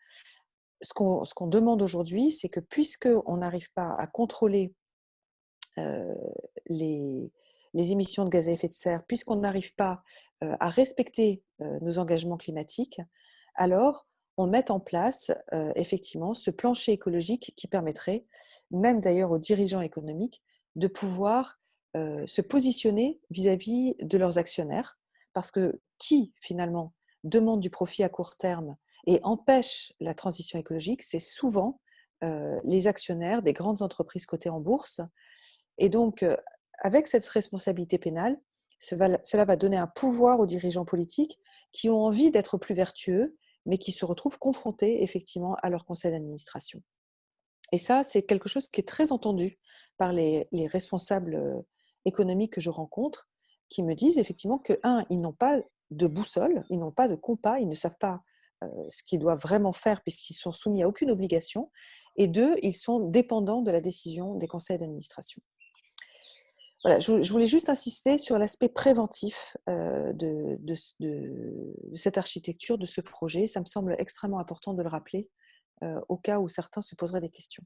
Speaker 2: Ce qu'on demande aujourd'hui, c'est que puisqu'on n'arrive pas à contrôler euh, les, les émissions de gaz à effet de serre, puisqu'on n'arrive pas à respecter nos engagements climatiques, alors on met en place effectivement ce plancher écologique qui permettrait, même d'ailleurs aux dirigeants économiques, de pouvoir se positionner vis-à-vis de leurs actionnaires, parce que qui finalement demande du profit à court terme et empêche la transition écologique, c'est souvent les actionnaires des grandes entreprises cotées en bourse. Et donc, avec cette responsabilité pénale, cela va donner un pouvoir aux dirigeants politiques qui ont envie d'être plus vertueux, mais qui se retrouvent confrontés effectivement à leur conseil d'administration. Et ça, c'est quelque chose qui est très entendu par les responsables économiques que je rencontre, qui me disent effectivement que, un, ils n'ont pas de boussole, ils n'ont pas de compas, ils ne savent pas ce qu'ils doivent vraiment faire puisqu'ils sont soumis à aucune obligation, et deux, ils sont dépendants de la décision des conseils d'administration. Voilà, je voulais juste insister sur l'aspect préventif de cette architecture, de ce projet. Ça me semble extrêmement important de le rappeler au cas où certains se poseraient des questions.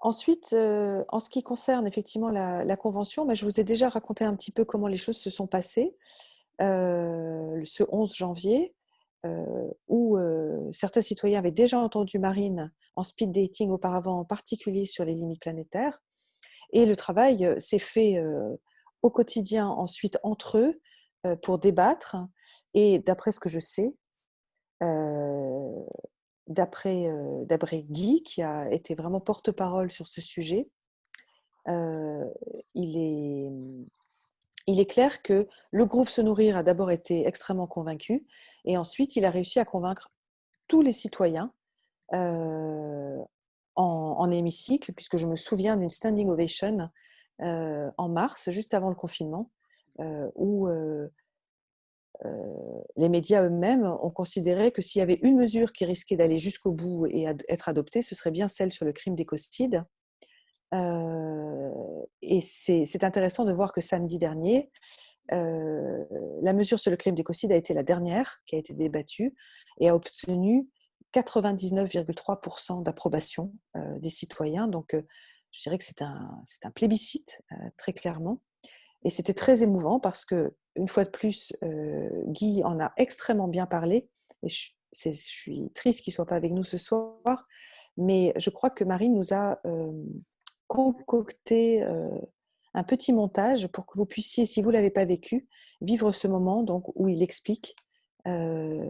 Speaker 2: Ensuite, en ce qui concerne effectivement la convention, je vous ai déjà raconté un petit peu comment les choses se sont passées ce 11 janvier, où certains citoyens avaient déjà entendu Marine en speed dating auparavant, en particulier sur les limites planétaires. Et le travail s'est fait au quotidien ensuite entre eux pour débattre. Et d'après ce que je sais, d'après Guy, qui a été vraiment porte-parole sur ce sujet, il est, il est clair que le groupe Se Nourrir a d'abord été extrêmement convaincu et ensuite il a réussi à convaincre tous les citoyens en hémicycle, puisque je me souviens d'une standing ovation en mars, juste avant le confinement, où les médias eux-mêmes ont considéré que s'il y avait une mesure qui risquait d'aller jusqu'au bout et être adoptée, ce serait bien celle sur le crime d'écocide. Et c'est intéressant de voir que samedi dernier, la mesure sur le crime d'écocide a été la dernière qui a été débattue et a obtenu 99,3% d'approbation des citoyens. Donc, je dirais que c'est un plébiscite, très clairement. Et c'était très émouvant parce que, une fois de plus, Guy en a extrêmement bien parlé. Et je suis triste qu'il ne soit pas avec nous ce soir. Mais je crois que Marine nous a concocté un petit montage pour que vous puissiez, si vous ne l'avez pas vécu, vivre ce moment donc, où il explique la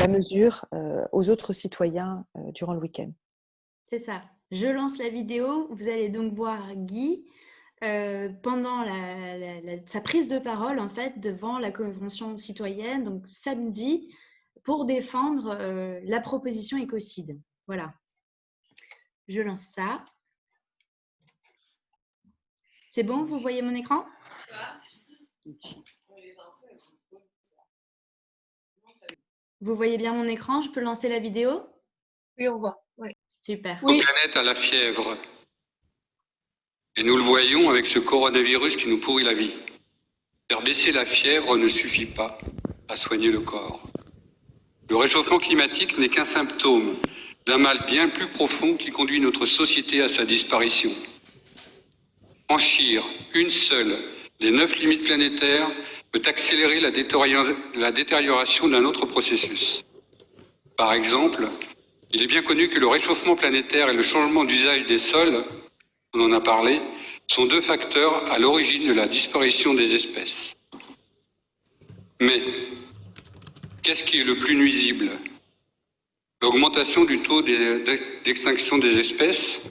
Speaker 2: mesure aux autres citoyens durant le week-end.
Speaker 1: C'est ça. Je lance la vidéo. Vous allez donc voir Guy pendant sa prise de parole en fait devant la Convention citoyenne, donc samedi, pour défendre la proposition écocide. Voilà. Je lance ça. C'est bon, vous voyez mon écran? Vous voyez bien mon écran? Je peux lancer la vidéo?
Speaker 3: Oui, on voit. Oui.
Speaker 1: Super.
Speaker 4: La planète a la fièvre. Et nous le voyons avec ce coronavirus qui nous pourrit la vie. Faire baisser la fièvre ne suffit pas à soigner le corps. Le réchauffement climatique n'est qu'un symptôme d'un mal bien plus profond qui conduit notre société à sa disparition. Franchir une seule des 9 limites planétaires peut accélérer la détérioration d'un autre processus. Par exemple, il est bien connu que le réchauffement planétaire et le changement d'usage des sols, on en a parlé, sont 2 facteurs à l'origine de la disparition des espèces. Mais, qu'est-ce qui est le plus nuisible? L'augmentation du taux d'extinction des espèces?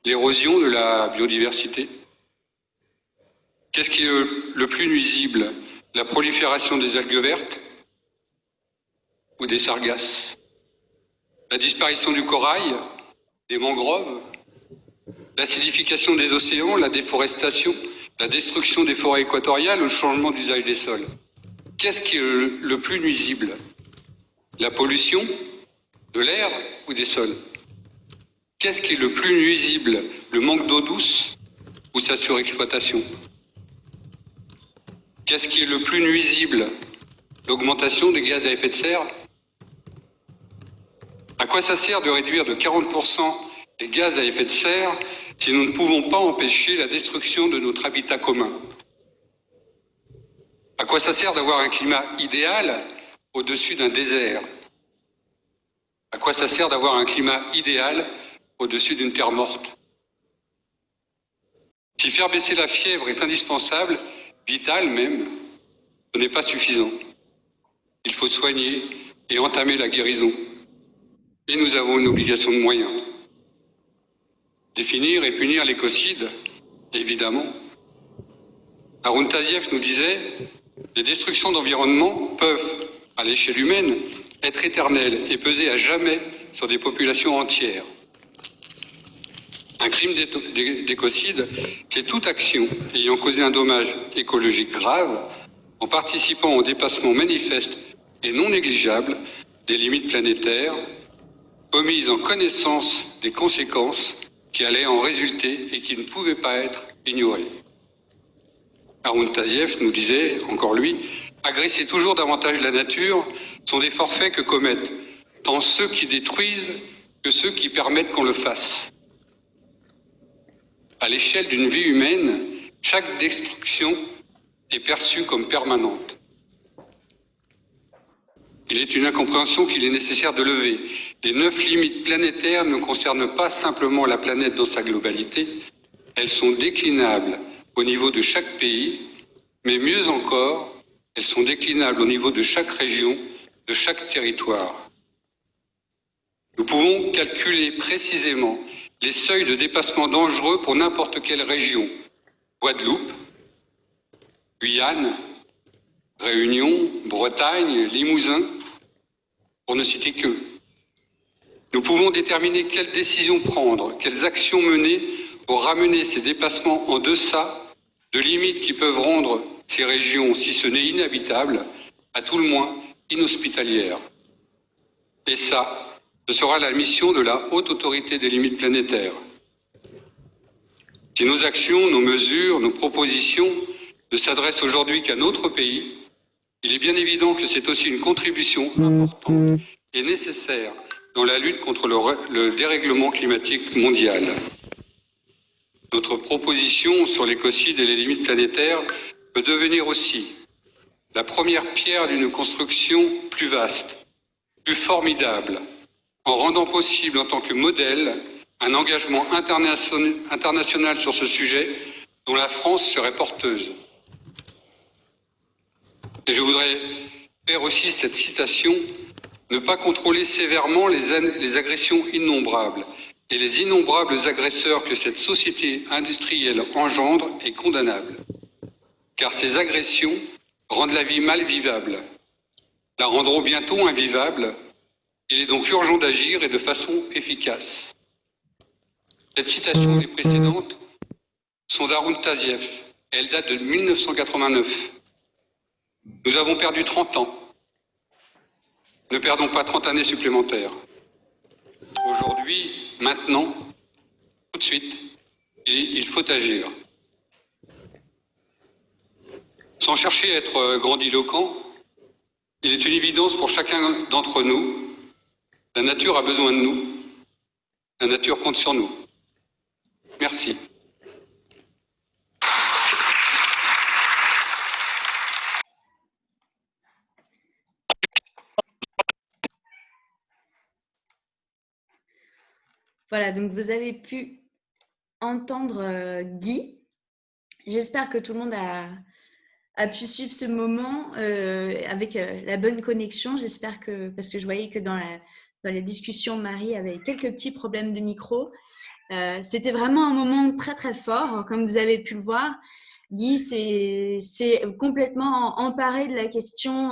Speaker 4: L'érosion de la biodiversité? Qu'est-ce qui est le plus nuisible? La prolifération des algues vertes ou des sargasses? La disparition du corail, des mangroves? L'acidification des océans, la déforestation, la destruction des forêts équatoriales ou le changement d'usage des sols? Qu'est-ce qui est le plus nuisible? La pollution de l'air ou des sols? Qu'est-ce qui est le plus nuisible? Le manque d'eau douce ou sa surexploitation? Qu'est-ce qui est le plus nuisible? L'augmentation des gaz à effet de serre? À quoi ça sert de réduire de 40% les gaz à effet de serre si nous ne pouvons pas empêcher la destruction de notre habitat commun? À quoi ça sert d'avoir un climat idéal au-dessus d'un désert? À quoi ça sert d'avoir un climat idéal au-dessus d'une terre morte? Si faire baisser la fièvre est indispensable, vital même, ce n'est pas suffisant. Il faut soigner et entamer la guérison. Et nous avons une obligation de moyens. Définir et punir l'écocide, évidemment. Haroun Tazieff nous disait « Les destructions d'environnement peuvent, à l'échelle humaine, être éternelles et peser à jamais sur des populations entières. Un crime d'écocide, c'est toute action ayant causé un dommage écologique grave en participant au dépassement manifeste et non négligeable des limites planétaires, commise en connaissance des conséquences qui allaient en résulter et qui ne pouvaient pas être ignorées. » Haroun Tazieff nous disait, encore lui, « Agresser toujours davantage la nature sont des forfaits que commettent tant ceux qui détruisent que ceux qui permettent qu'on le fasse. À l'échelle d'une vie humaine, chaque destruction est perçue comme permanente. » il est une incompréhension qu'il est nécessaire de lever. Les 9 limites planétaires ne concernent pas simplement la planète dans sa globalité, elles sont déclinables au niveau de chaque pays, mais mieux encore, elles sont déclinables au niveau de chaque région, de chaque territoire. Nous pouvons calculer précisément les seuils de dépassement dangereux pour n'importe quelle région. Guadeloupe, Guyane, Réunion, Bretagne, Limousin, pour ne citer qu'eux. Nous pouvons déterminer quelles décisions prendre, quelles actions mener pour ramener ces dépassements en deçà de limites qui peuvent rendre ces régions, si ce n'est inhabitables, à tout le moins inhospitalières. Et ça, ce sera la mission de la Haute Autorité des limites planétaires. Si nos actions, nos mesures, nos propositions ne s'adressent aujourd'hui qu'à notre pays, il est bien évident que c'est aussi une contribution importante et nécessaire dans la lutte contre le dérèglement climatique mondial. Notre proposition sur l'écocide et les limites planétaires peut devenir aussi la première pierre d'une construction plus vaste, plus formidable, en rendant possible en tant que modèle un engagement international sur ce sujet dont la France serait porteuse. Et je voudrais faire aussi cette citation: ne pas contrôler sévèrement les agressions innombrables et les innombrables agresseurs que cette société industrielle engendre est condamnable. Car ces agressions rendent la vie mal vivable, la rendront bientôt invivable. Il est donc urgent d'agir et de façon efficace. Cette citation et les précédentes sont d'Haroun Tazieff. Elle date de 1989. Nous avons perdu 30 ans. Ne perdons pas 30 années supplémentaires. Aujourd'hui, maintenant, tout de suite, il faut agir. Sans chercher à être grandiloquent, il est une évidence pour chacun d'entre nous. La nature a besoin de nous. La nature compte sur nous. Merci.
Speaker 1: Voilà, donc vous avez pu entendre Guy. J'espère que tout le monde a pu suivre ce moment avec la bonne connexion. J'espère que, parce que je voyais que dans la discussion, Marie avait quelques petits problèmes de micro. C'était vraiment un moment très, très fort, comme vous avez pu le voir. Guy s'est complètement emparé de la question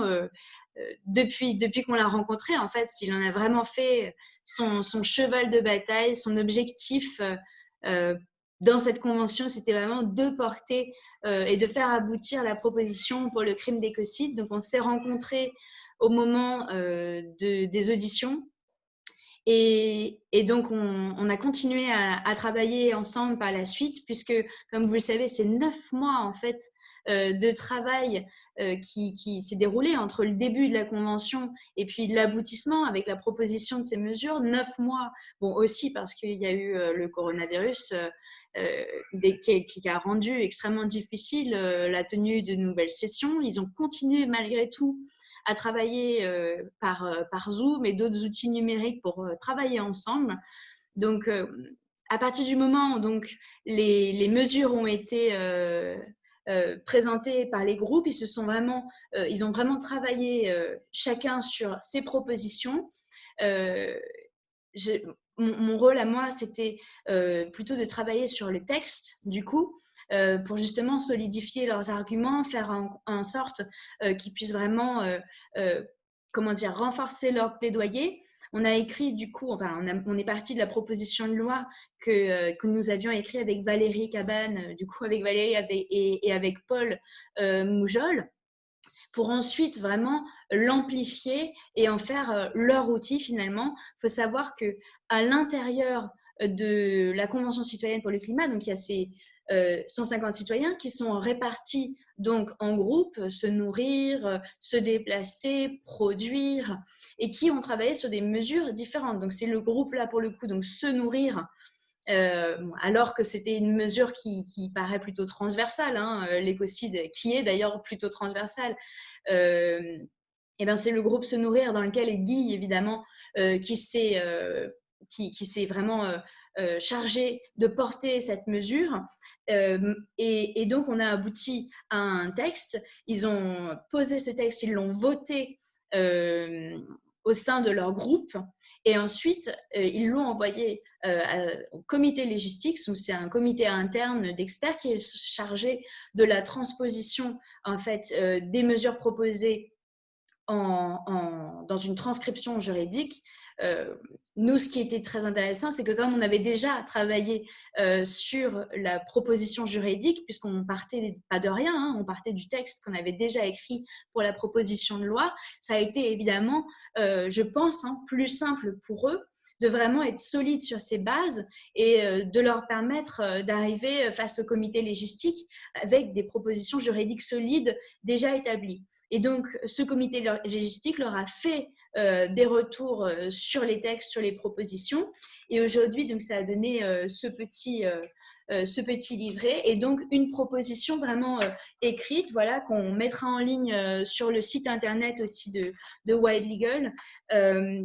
Speaker 1: depuis qu'on l'a rencontré. En fait, il en a vraiment fait son cheval de bataille, son objectif dans cette convention, c'était vraiment de porter et de faire aboutir la proposition pour le crime d'écocide. Donc, on s'est rencontrés au moment des auditions. Et donc, on a continué à travailler ensemble par la suite, puisque, comme vous le savez, c'est 9 mois en fait de travail qui s'est déroulé entre le début de la convention et puis l'aboutissement avec la proposition de ces mesures. 9 mois, bon aussi parce qu'il y a eu le coronavirus qui a rendu extrêmement difficile la tenue de nouvelles sessions. Ils ont continué malgré tout à travailler par Zoom et d'autres outils numériques pour travailler ensemble. Donc, à partir du moment où donc, les mesures ont été présentées par les groupes, ils ont vraiment travaillé chacun sur ses propositions. Mon rôle à moi, c'était plutôt de travailler sur le texte, du coup, pour justement solidifier leurs arguments, faire en sorte qu'ils puissent vraiment renforcer leur plaidoyer. On a écrit du coup, on est parti de la proposition de loi que nous avions écrit avec Valérie Cabane, du coup avec Valérie et avec Paul Moujol, pour ensuite vraiment l'amplifier et en faire leur outil finalement. Il faut savoir qu'à l'intérieur de la Convention citoyenne pour le climat, donc il y a ces 150 citoyens qui sont répartis donc en groupe, se nourrir, se déplacer, produire, et qui ont travaillé sur des mesures différentes. Donc c'est le groupe là pour le coup, donc se nourrir, alors que c'était une mesure qui paraît plutôt transversale, l'écocide, qui est d'ailleurs plutôt transversale. Et ben, c'est le groupe Se Nourrir dans lequel est Guy, évidemment, qui s'est vraiment chargé de porter cette mesure. Et donc, on a abouti à un texte. Ils ont posé ce texte, ils l'ont voté au sein de leur groupe. Et ensuite, ils l'ont envoyé au comité légistique. C'est un comité interne d'experts qui est chargé de la transposition en fait, des mesures proposées dans une transcription juridique. Nous, ce qui était très intéressant, c'est que comme on avait déjà travaillé sur la proposition juridique, puisqu'on partait pas de rien, hein, on partait du texte qu'on avait déjà écrit pour la proposition de loi, ça a été évidemment, je pense, hein, plus simple pour eux de vraiment être solides sur ces bases et de leur permettre d'arriver face au comité légistique avec des propositions juridiques solides déjà établies. Et donc, ce comité légistique leur a fait des retours sur les textes, sur les propositions. Et aujourd'hui, donc, ça a donné ce petit livret et donc une proposition vraiment écrite, voilà, qu'on mettra en ligne sur le site internet aussi de Wild Legal,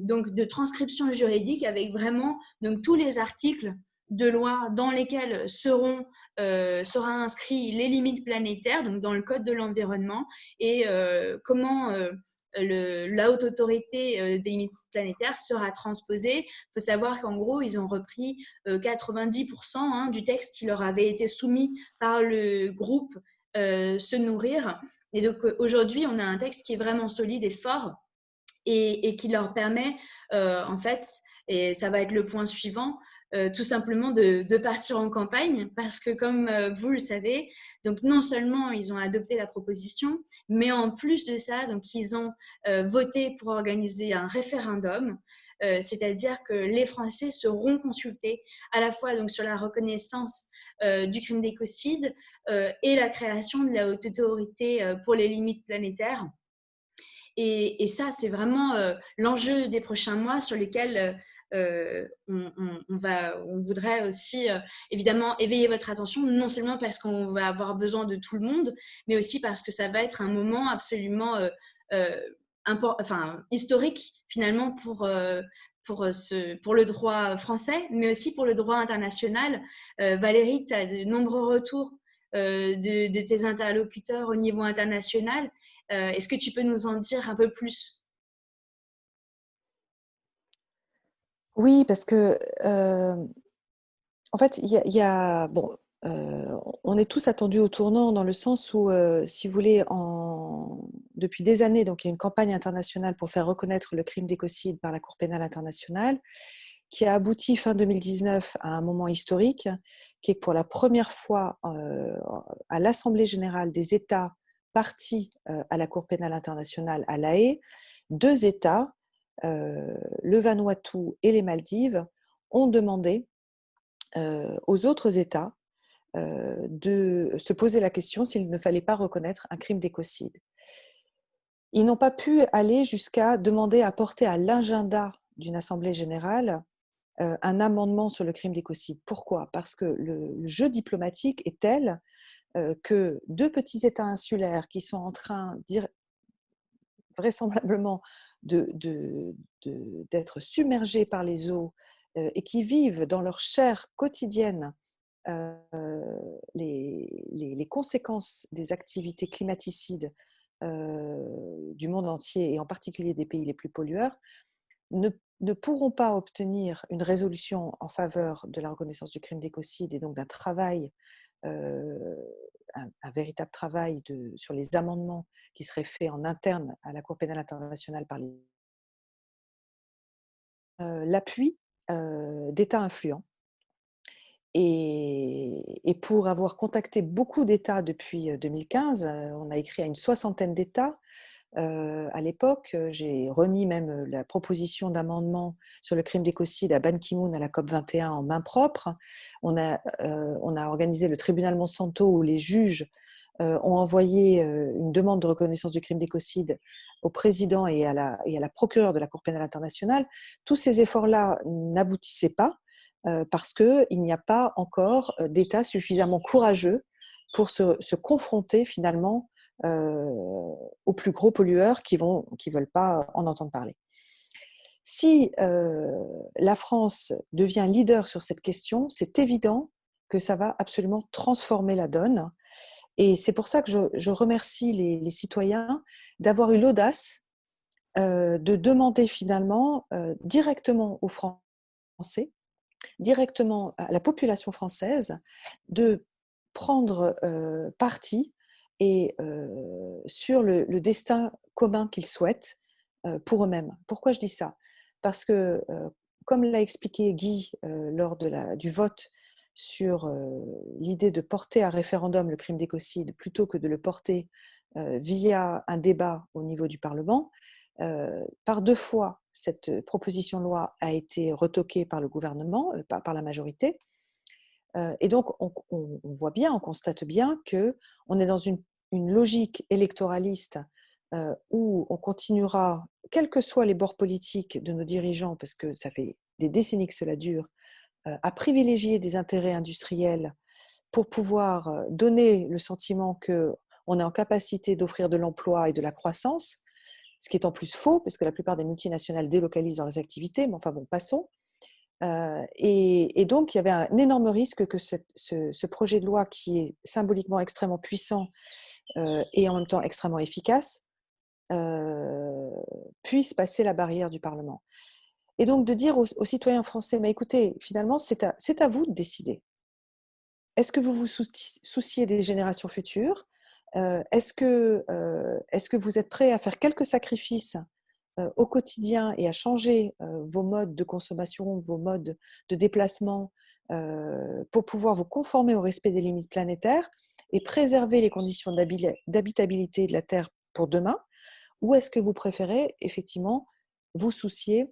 Speaker 1: donc de transcription juridique avec vraiment donc tous les articles de loi dans lesquels sera inscrit les limites planétaires, donc dans le code de l'environnement, et comment la haute autorité des limites planétaires sera transposée. Il faut savoir qu'en gros, ils ont repris 90% hein, du texte qui leur avait été soumis par le groupe Se Nourrir. Et donc aujourd'hui, on a un texte qui est vraiment solide et fort et qui leur permet, en fait, et ça va être le point suivant, tout simplement de partir en campagne parce que comme vous le savez, donc non seulement ils ont adopté la proposition, mais en plus de ça, donc ils ont voté pour organiser un référendum, c'est-à-dire que les Français seront consultés à la fois donc sur la reconnaissance du crime d'écocide et la création de la haute autorité pour les limites planétaires. Et ça, c'est vraiment l'enjeu des prochains mois sur lesquels on voudrait aussi évidemment éveiller votre attention, non seulement parce qu'on va avoir besoin de tout le monde, mais aussi parce que ça va être un moment absolument historique finalement pour le droit français, mais aussi pour le droit international. Valérie, tu as de nombreux retours de tes interlocuteurs au niveau international. Est-ce que tu peux nous en dire un peu plus?
Speaker 2: Oui, parce que en fait, bon, on est tous attendus au tournant dans le sens où, si vous voulez, depuis des années, donc il y a une campagne internationale pour faire reconnaître le crime d'écocide par la Cour pénale internationale, qui a abouti fin 2019 à un moment historique, qui est que pour la première fois à l'Assemblée générale des États partis à la Cour pénale internationale à La Haye, 2 États, le Vanuatu et les Maldives, ont demandé aux autres États de se poser la question s'il ne fallait pas reconnaître un crime d'écocide. Ils n'ont pas pu aller jusqu'à demander à porter à l'agenda d'une assemblée générale un amendement sur le crime d'écocide. Pourquoi ? Parce que le jeu diplomatique est tel que 2 petits États insulaires qui sont en train, vraisemblablement, d'être submergés par les eaux et qui vivent dans leur chair quotidienne les conséquences des activités climaticides du monde entier et en particulier des pays les plus pollueurs, ne pourront pas obtenir une résolution en faveur de la reconnaissance du crime d'écocide et donc d'un travail, un véritable travail sur les amendements qui seraient faits en interne à la Cour pénale internationale par l'appui d'États influents. Et pour avoir contacté beaucoup d'États depuis 2015, on a écrit à une 60aine d'États. À l'époque, j'ai remis même la proposition d'amendement sur le crime d'écocide à Ban Ki-moon à la COP21 en main propre. On a organisé le tribunal Monsanto où les juges ont envoyé une demande de reconnaissance du crime d'écocide au président et à la procureure de la Cour pénale internationale. Tous ces efforts-là n'aboutissaient pas parce qu'il n'y a pas encore d'État suffisamment courageux pour se confronter finalement aux plus gros pollueurs qui ne veulent pas en entendre parler. Si la France devient leader sur cette question, c'est évident que ça va absolument transformer la donne. Et c'est pour ça que je remercie les citoyens d'avoir eu l'audace de demander finalement directement aux Français, directement à la population française, de prendre parti et sur le destin commun qu'ils souhaitent pour eux-mêmes. Pourquoi je dis ça? Parce que, comme l'a expliqué Guy lors du vote sur l'idée de porter à référendum le crime d'écocide plutôt que de le porter via un débat au niveau du Parlement, par 2 fois, cette proposition de loi a été retoquée par le gouvernement, par la majorité. Et donc, on voit bien, on constate bien qu'on est dans une logique électoraliste où on continuera, quels que soient les bords politiques de nos dirigeants, parce que ça fait des décennies que cela dure, à privilégier des intérêts industriels pour pouvoir donner le sentiment qu'on est en capacité d'offrir de l'emploi et de la croissance, ce qui est en plus faux, parce que la plupart des multinationales délocalisent leurs activités, mais enfin bon, passons. Et donc, il y avait un énorme risque que ce projet de loi, qui est symboliquement extrêmement puissant et en même temps extrêmement efficace, puisse passer la barrière du Parlement. Et donc, de dire aux citoyens français, mais écoutez, finalement, c'est à vous de décider. Est-ce que vous vous souciez des générations futures? Est-ce que vous êtes prêts à faire quelques sacrifices au quotidien et à changer vos modes de consommation, vos modes de déplacement pour pouvoir vous conformer au respect des limites planétaires et préserver les conditions d'habitabilité de la Terre pour demain? Ou est-ce que vous préférez effectivement vous soucier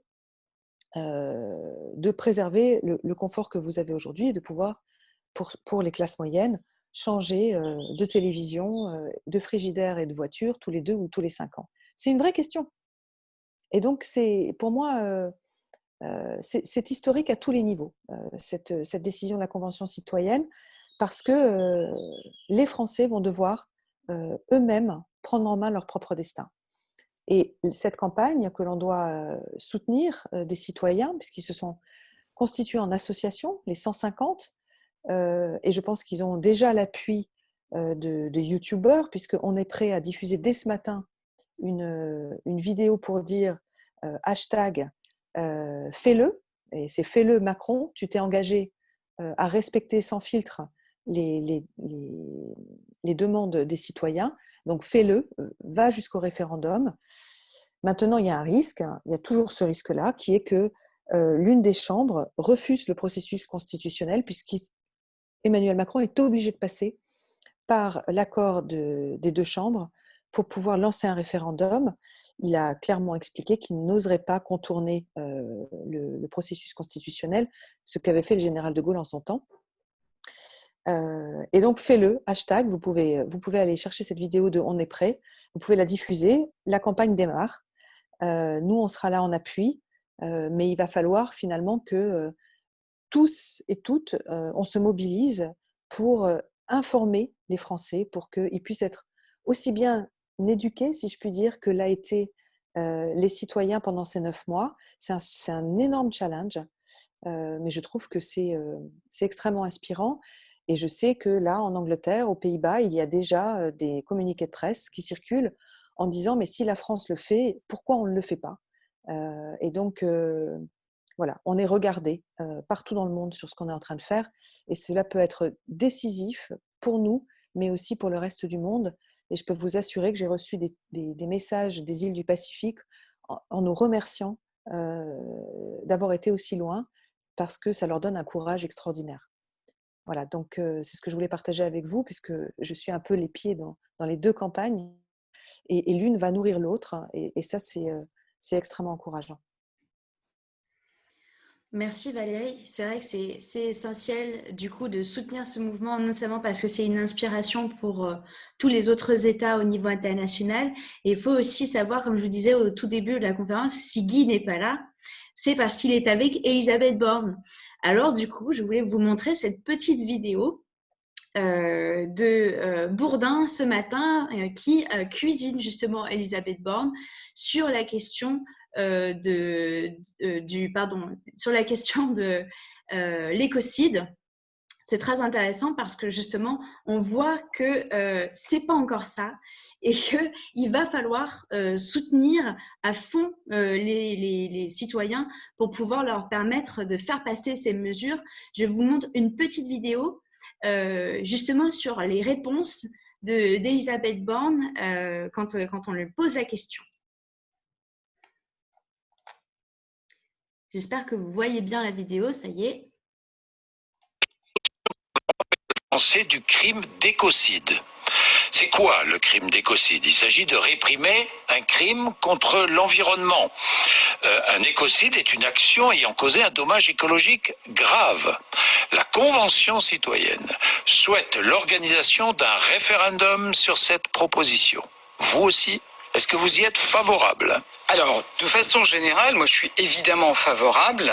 Speaker 2: de préserver le confort que vous avez aujourd'hui et de pouvoir, pour les classes moyennes, changer de télévision, de frigidaire et de voiture tous les 2 ou tous les 5 ans? C'est une vraie question. Et donc, pour moi, c'est historique à tous les niveaux, cette décision de la Convention citoyenne, parce que les Français vont devoir eux-mêmes prendre en main leur propre destin. Et cette campagne que l'on doit soutenir des citoyens, puisqu'ils se sont constitués en association, les 150, et je pense qu'ils ont déjà l'appui de youtubeurs, puisqu'on est prêt à diffuser dès ce matin une vidéo pour dire hashtag fais-le, et c'est fais-le Macron, tu t'es engagé à respecter sans filtre les demandes des citoyens, donc fais-le, va jusqu'au référendum. Maintenant, il y a un risque, il y a toujours ce risque-là, qui est que l'une des chambres refuse le processus constitutionnel, puisqu'Emmanuel Macron est obligé de passer par l'accord des 2 chambres pour pouvoir lancer un référendum. Il a clairement expliqué qu'il n'oserait pas contourner le processus constitutionnel, ce qu'avait fait le général de Gaulle en son temps. Et donc, fais-le, hashtag, vous pouvez aller chercher cette vidéo de On est prêt, vous pouvez la diffuser, la campagne démarre. Nous, on sera là en appui, mais il va falloir finalement que tous et toutes, on se mobilise pour informer les Français, pour qu'ils puissent être aussi bien éduqués, si je puis dire, que l'a été les citoyens pendant ces 9 mois. C'est un énorme challenge, mais je trouve que c'est extrêmement inspirant. Et je sais que là, en Angleterre, aux Pays-Bas, il y a déjà des communiqués de presse qui circulent en disant « mais si la France le fait, pourquoi on ne le fait pas ?» Et donc, voilà, on est regardé partout dans le monde sur ce qu'on est en train de faire, et cela peut être décisif pour nous, mais aussi pour le reste du monde. Et je peux vous assurer que j'ai reçu des messages des îles du Pacifique en nous remerciant d'avoir été aussi loin, parce que ça leur donne un courage extraordinaire. Voilà, donc c'est ce que je voulais partager avec vous, puisque je suis un peu les pieds dans les 2 campagnes, et l'une va nourrir l'autre, et ça, c'est extrêmement encourageant.
Speaker 1: Merci Valérie. C'est vrai que c'est essentiel du coup de soutenir ce mouvement, notamment parce que c'est une inspiration pour tous les autres États au niveau international. Et il faut aussi savoir, comme je vous disais au tout début de la conférence, si Guy n'est pas là, c'est parce qu'il est avec Elisabeth Borne. Alors du coup, je voulais vous montrer cette petite vidéo Bourdin ce matin qui cuisine justement Elisabeth Borne sur la question sur la question de l'écocide. C'est très intéressant parce que justement, on voit que c'est pas encore ça et qu'il va falloir soutenir à fond les citoyens pour pouvoir leur permettre de faire passer ces mesures. Je vous montre une petite vidéo justement sur les réponses d'Elisabeth Borne quand on lui pose la question. J'espère que vous voyez bien la vidéo, ça y est.
Speaker 5: Du crime d'écocide. C'est quoi le crime d'écocide? Il s'agit de réprimer un crime contre l'environnement. Un écocide est une action ayant causé un dommage écologique grave. La Convention citoyenne souhaite l'organisation d'un référendum sur cette proposition. Vous aussi, est-ce que vous y êtes favorable?
Speaker 6: Alors, de façon générale, moi je suis évidemment favorable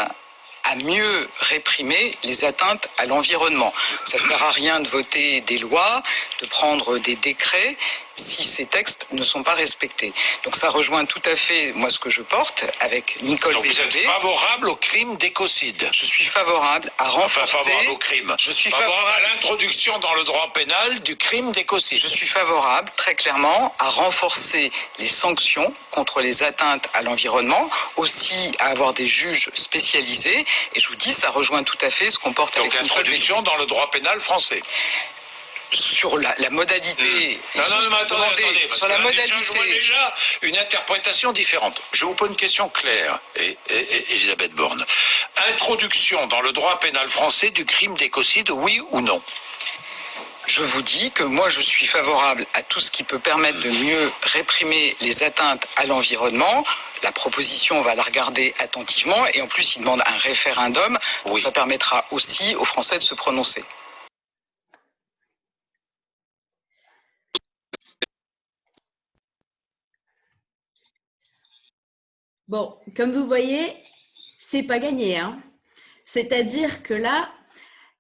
Speaker 6: à mieux réprimer les atteintes à l'environnement. Ça ne sert à rien de voter des lois, de prendre des décrets si ces textes ne sont pas respectés. Donc ça rejoint tout à fait moi ce que je porte avec Nicole
Speaker 5: Donc vous êtes favorable au crime d'écocide?
Speaker 6: Je suis favorable à renforcer...
Speaker 5: favorable au crime.
Speaker 6: Je suis
Speaker 5: favorable à l'introduction dans le droit pénal du crime d'écocide.
Speaker 6: Je suis favorable, très clairement, à renforcer les sanctions contre les atteintes à l'environnement, aussi à avoir des juges spécialisés. Et je vous dis, ça rejoint tout à fait ce qu'on porte avec Nicole.
Speaker 5: Donc introduction dans le droit pénal français.
Speaker 6: Sur la modalité.
Speaker 5: Non, mais attendez,
Speaker 6: sur la modalité.
Speaker 5: Je vois déjà une interprétation différente. Je vous pose une question claire, Elisabeth Borne. Introduction dans le droit pénal français du crime d'écocide, oui ou non?
Speaker 6: Je vous dis que moi je suis favorable à tout ce qui peut permettre de mieux réprimer les atteintes à l'environnement. La proposition, on va la regarder attentivement et en plus il demande un référendum. Oui. Ça permettra aussi aux Français de se prononcer.
Speaker 1: Bon, comme vous voyez, c'est pas gagné, hein. C'est-à-dire que là,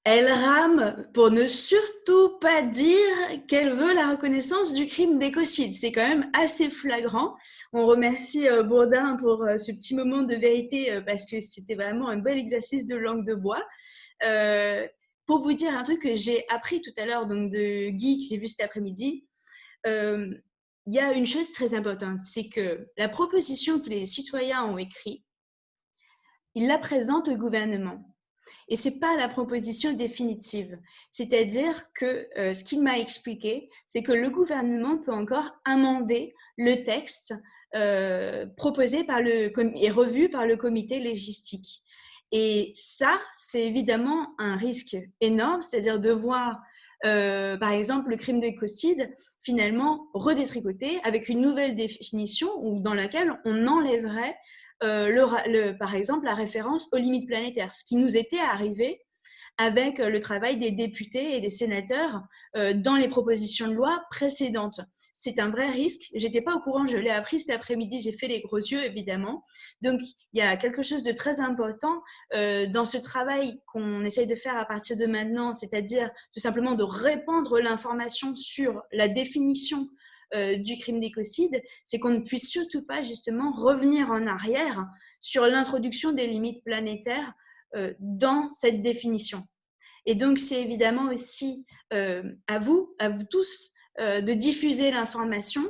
Speaker 1: elle rame pour ne surtout pas dire qu'elle veut la reconnaissance du crime d'écocide. C'est quand même assez flagrant. On remercie Bourdin pour ce petit moment de vérité parce que c'était vraiment un bel exercice de langue de bois. Pour vous dire un truc que j'ai appris tout à l'heure, donc de Guy, que j'ai vu cet après-midi, il y a une chose très importante, c'est que la proposition que les citoyens ont écrite, ils la présentent au gouvernement. Et ce n'est pas la proposition définitive. C'est-à-dire que ce qu'il m'a expliqué, c'est que le gouvernement peut encore amender le texte proposé et revu par le comité légistique. Et ça, c'est évidemment un risque énorme, c'est-à-dire de voir par exemple, le crime d'écocide, finalement redétricoté avec une nouvelle définition dans laquelle on enlèverait, par exemple, la référence aux limites planétaires, ce qui nous était arrivé avec le travail des députés et des sénateurs dans les propositions de loi précédentes. C'est un vrai risque. Je n'étais pas au courant, je l'ai appris cet après-midi, j'ai fait les gros yeux, évidemment. Donc, il y a quelque chose de très important dans ce travail qu'on essaye de faire à partir de maintenant, c'est-à-dire tout simplement de répandre l'information sur la définition du crime d'écocide, c'est qu'on ne puisse surtout pas justement revenir en arrière sur l'introduction des limites planétaires dans cette définition. Et donc, c'est évidemment aussi à vous tous, de diffuser l'information.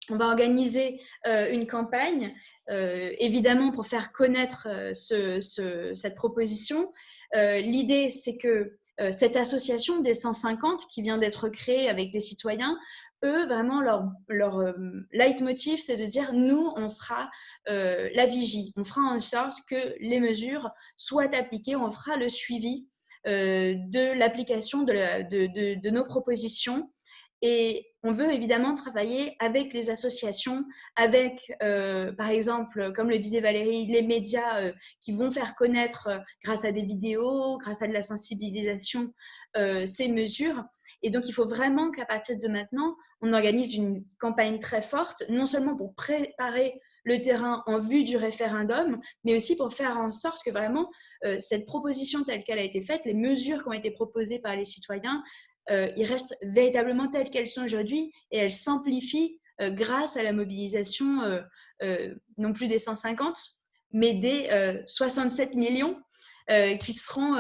Speaker 1: On va organiser une campagne, évidemment, pour faire connaître cette proposition. L'idée, c'est que cette association des 150 qui vient d'être créée avec les citoyens, eux, vraiment, leur leitmotiv, c'est de dire, nous, on sera la vigie. On fera en sorte que les mesures soient appliquées, on fera le suivi de l'application de nos propositions. Et on veut évidemment travailler avec les associations, avec, par exemple, comme le disait Valérie, les médias qui vont faire connaître, grâce à des vidéos, grâce à de la sensibilisation, ces mesures. Et donc, il faut vraiment qu'à partir de maintenant, on organise une campagne très forte, non seulement pour préparer le terrain en vue du référendum, mais aussi pour faire en sorte que vraiment cette proposition telle qu'elle a été faite, les mesures qui ont été proposées par les citoyens ils restent véritablement telles qu'elles sont aujourd'hui et elles s'amplifient grâce à la mobilisation non plus des 150, mais des 67 millions qui seront,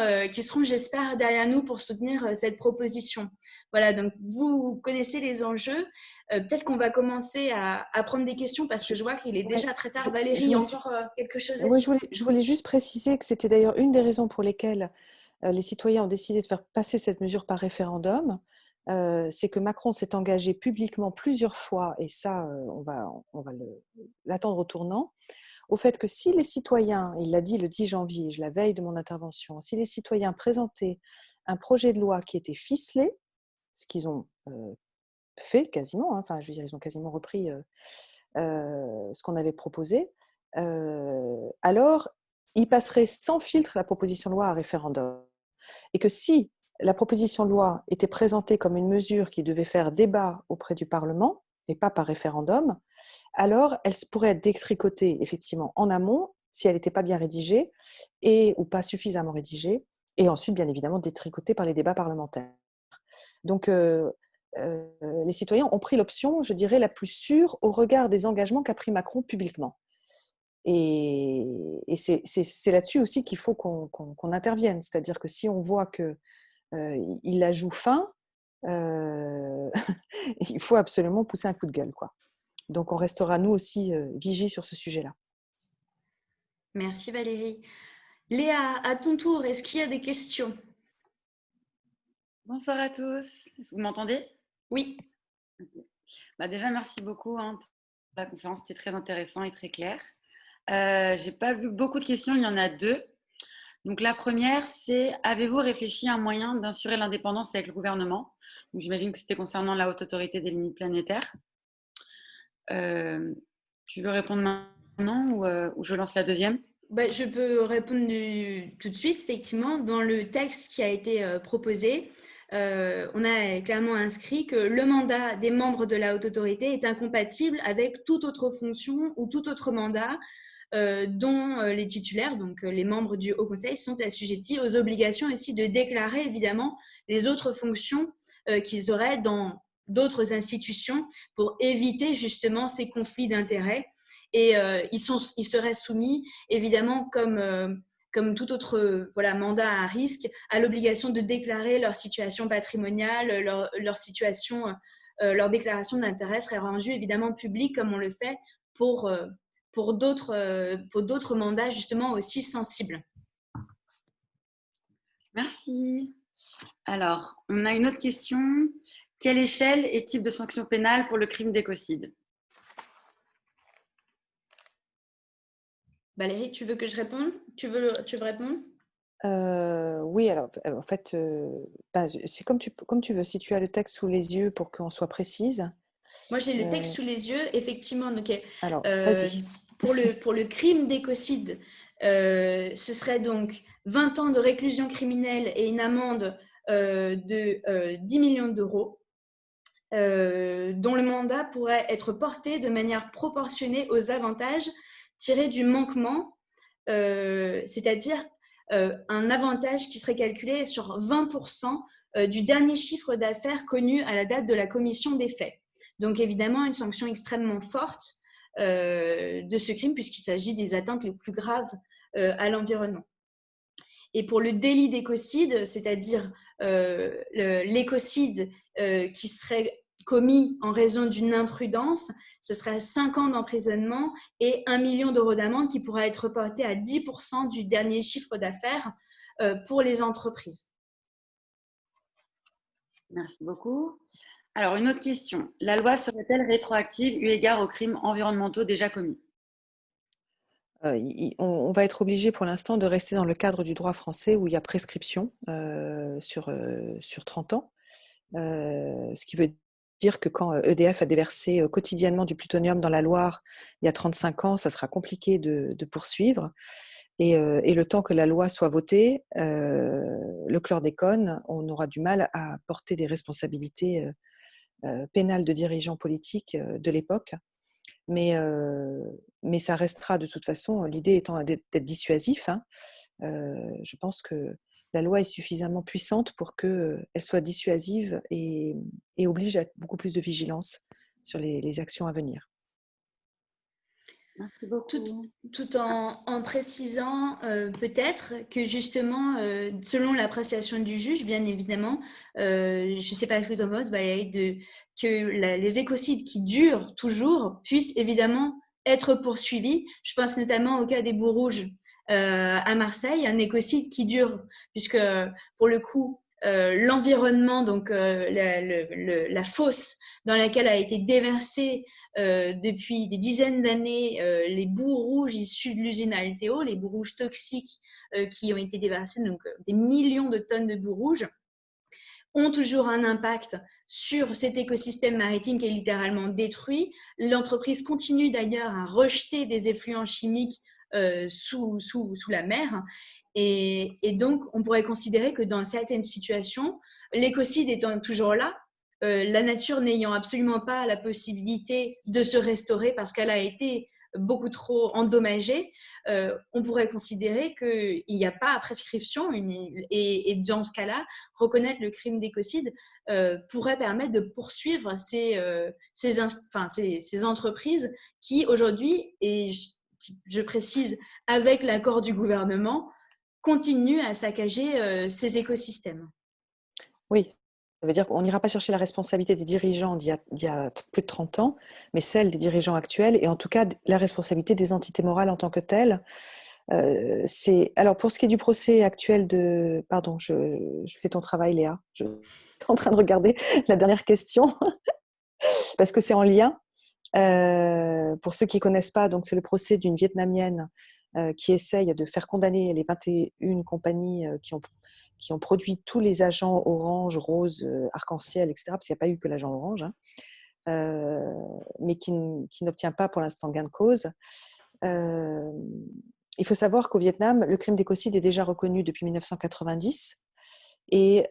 Speaker 1: j'espère, derrière nous pour soutenir cette proposition. Voilà, donc vous connaissez les enjeux. Peut-être qu'on va commencer à prendre des questions parce que je vois qu'il est déjà très tard. Valérie, il y a encore quelque chose à dire?
Speaker 2: Oui, je voulais juste préciser que c'était d'ailleurs une des raisons pour lesquelles les citoyens ont décidé de faire passer cette mesure par référendum. C'est que Macron s'est engagé publiquement plusieurs fois, et ça, on va l'attendre au tournant, au fait que si les citoyens, il l'a dit le 10 janvier, la veille de mon intervention, si les citoyens présentaient un projet de loi qui était ficelé, ce qu'ils ont fait quasiment, hein, enfin je veux dire, ils ont quasiment repris ce qu'on avait proposé, alors il passerait sans filtre la proposition de loi à référendum. Et que si la proposition de loi était présentée comme une mesure qui devait faire débat auprès du Parlement, et pas par référendum, alors elle pourrait être détricotée effectivement en amont, si elle n'était pas bien rédigée, ou pas suffisamment rédigée, et ensuite bien évidemment détricotée par les débats parlementaires. Donc les citoyens ont pris l'option, je dirais, la plus sûre au regard des engagements qu'a pris Macron publiquement. Et c'est là-dessus aussi qu'il faut qu'on intervienne. C'est-à-dire que si on voit qu'il la joue fin, il faut absolument pousser un coup de gueule, quoi. Donc on restera nous aussi vigilants sur ce sujet-là.
Speaker 1: Merci Valérie. Léa, à ton tour, est-ce qu'il y a des questions?
Speaker 7: Bonsoir à tous. Est-ce que vous m'entendez?
Speaker 1: Oui.
Speaker 7: Okay. Déjà, merci beaucoup pour la conférence. C'était très intéressant et très clair. J'ai pas vu beaucoup de questions, il y en a deux. Donc la première, c'est avez-vous réfléchi à un moyen d'assurer l'indépendance avec le gouvernement? Donc j'imagine que c'était concernant la Haute Autorité des limites planétaires. Tu veux répondre maintenant ou je lance la deuxième?
Speaker 1: Je peux répondre tout de suite. Effectivement, dans le texte qui a été proposé, on a clairement inscrit que le mandat des membres de la Haute Autorité est incompatible avec toute autre fonction ou tout autre mandat dont les titulaires, donc les membres du Haut Conseil, sont assujettis aux obligations aussi de déclarer évidemment les autres fonctions qu'ils auraient dans d'autres institutions pour éviter justement ces conflits d'intérêts. Et ils seraient soumis évidemment comme tout autre mandat à risque, à l'obligation de déclarer leur situation patrimoniale, leur situation, leur déclaration d'intérêt serait rendue évidemment publique comme on le fait pour d'autres mandats justement aussi sensibles.
Speaker 7: Merci. Alors, on a une autre question. Quelle échelle et type de sanction pénale pour le crime d'écocide?
Speaker 1: Valérie, tu veux que je réponde? Tu veux répondre?
Speaker 2: Oui, alors en fait, c'est comme tu veux. Si tu as le texte sous les yeux pour qu'on soit précise.
Speaker 1: Moi, j'ai le texte sous les yeux, effectivement. Donc,
Speaker 2: alors, vas-y.
Speaker 1: Pour le crime d'écocide, ce serait donc 20 ans de réclusion criminelle et une amende de 10 millions d'euros, dont le mandat pourrait être porté de manière proportionnée aux avantages tirés du manquement, c'est-à-dire un avantage qui serait calculé sur 20% du dernier chiffre d'affaires connu à la date de la commission des faits. Donc évidemment, une sanction extrêmement forte de ce crime puisqu'il s'agit des atteintes les plus graves à l'environnement. Et pour le délit d'écocide, c'est-à-dire l'écocide qui serait commis en raison d'une imprudence, ce serait 5 ans d'emprisonnement et 1 million d'euros d'amende qui pourrait être porté à 10% du dernier chiffre d'affaires pour les entreprises.
Speaker 7: Merci beaucoup. Alors, une autre question. La loi serait-elle rétroactive eu égard aux crimes environnementaux déjà commis?
Speaker 2: On va être obligé pour l'instant de rester dans le cadre du droit français où il y a prescription sur 30 ans, ce qui veut dire que quand EDF a déversé quotidiennement du plutonium dans la Loire il y a 35 ans, ça sera compliqué de poursuivre. Et le temps que la loi soit votée, le chlordécone, on aura du mal à porter des responsabilités pénales de dirigeants politiques de l'époque. Mais ça restera de toute façon, l'idée étant d'être dissuasif. Je pense que la loi est suffisamment puissante pour qu'elle soit dissuasive et oblige à beaucoup plus de vigilance sur les actions à venir.
Speaker 7: Merci beaucoup.
Speaker 1: Tout en précisant peut-être que justement, selon l'appréciation du juge, bien évidemment, je ne sais pas si Thomas va être que les écocides qui durent toujours puissent évidemment être poursuivis. Je pense notamment au cas des boues rouges à Marseille, un écocide qui dure, puisque pour le coup, l'environnement, donc la fosse dans laquelle a été déversée depuis des dizaines d'années les boues rouges issues de l'usine Alteo, les boues rouges toxiques qui ont été déversées, donc des millions de tonnes de boues rouges, ont toujours un impact sur cet écosystème maritime qui est littéralement détruit. L'entreprise continue d'ailleurs à rejeter des effluents chimiques sous la mer. Et donc, on pourrait considérer que dans certaines situations, l'écocide étant toujours là, la nature n'ayant absolument pas la possibilité de se restaurer parce qu'elle a été beaucoup trop endommagée, on pourrait considérer qu'il n'y a pas à prescription et dans ce cas-là, reconnaître le crime d'écocide pourrait permettre de poursuivre ces entreprises qui aujourd'hui, et je précise avec l'accord du gouvernement, continuent à saccager ces écosystèmes.
Speaker 2: Oui, ça veut dire qu'on n'ira pas chercher la responsabilité des dirigeants d'il y a plus de 30 ans, mais celle des dirigeants actuels et en tout cas la responsabilité des entités morales en tant que telles. Alors pour ce qui est du procès actuel de... Pardon, je fais ton travail Léa. Je suis en train de regarder la dernière question parce que c'est en lien. Pour ceux qui ne connaissent pas, donc c'est le procès d'une Vietnamienne qui essaye de faire condamner les 21 compagnies qui ont produit tous les agents orange, rose, arc-en-ciel, etc., parce qu'il n'y a pas eu que l'agent orange, mais qui n'obtient pas pour l'instant gain de cause. Il faut savoir qu'au Vietnam, le crime d'écocide est déjà reconnu depuis 1990 et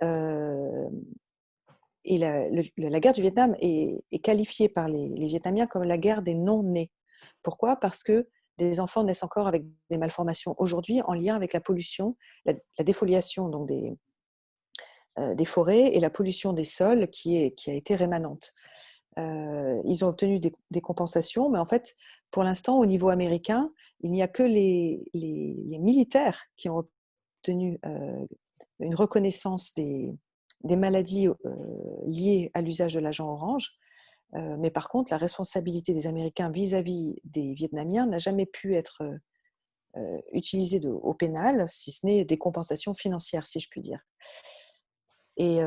Speaker 2: la guerre du Vietnam est qualifiée par les Vietnamiens comme la guerre des non-nés. Pourquoi ? Parce que des enfants naissent encore avec des malformations aujourd'hui en lien avec la pollution, la défoliation donc des forêts et la pollution des sols qui a été rémanente. Ils ont obtenu des compensations, mais en fait, pour l'instant, au niveau américain, il n'y a que les militaires qui ont obtenu une reconnaissance des maladies liées à l'usage de l'agent orange. Mais par contre, la responsabilité des Américains vis-à-vis des Vietnamiens n'a jamais pu être utilisée au pénal, si ce n'est des compensations financières, si je puis dire. Et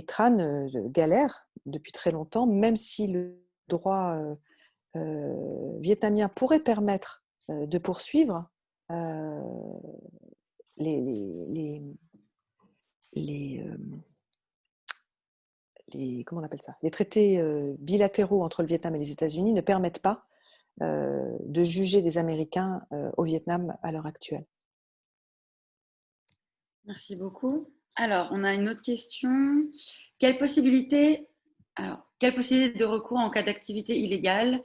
Speaker 2: Tran galère depuis très longtemps, même si le droit vietnamien pourrait permettre de poursuivre comment on appelle ça ? Les traités bilatéraux entre le Vietnam et les États-Unis ne permettent pas de juger des Américains au Vietnam à l'heure actuelle.
Speaker 7: Merci beaucoup. Alors, on a une autre question. Quelle possibilité de recours en cas d'activité illégale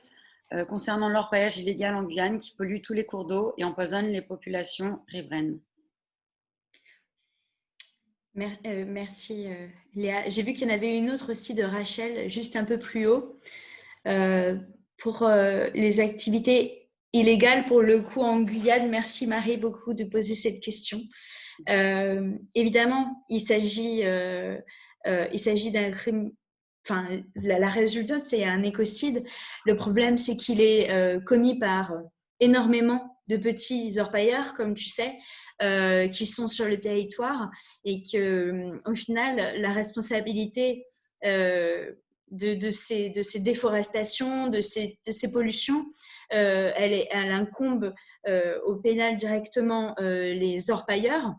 Speaker 7: concernant l'orpaillage illégal en Guyane qui pollue tous les cours d'eau et empoisonne les populations riveraines ?
Speaker 1: Merci Léa. J'ai vu qu'il y en avait une autre aussi de Rachel, juste un peu plus haut, pour les activités illégales pour le coup en Guyane. Merci Marie beaucoup de poser cette question. Évidemment, il s'agit d'un crime. Enfin, la résultante, c'est un écocide. Le problème, c'est qu'il est commis par énormément de petits orpailleurs, comme tu sais, qui sont sur le territoire et que, au final, la responsabilité de ces déforestations, de ces pollutions, elle incombe au pénal directement les orpailleurs.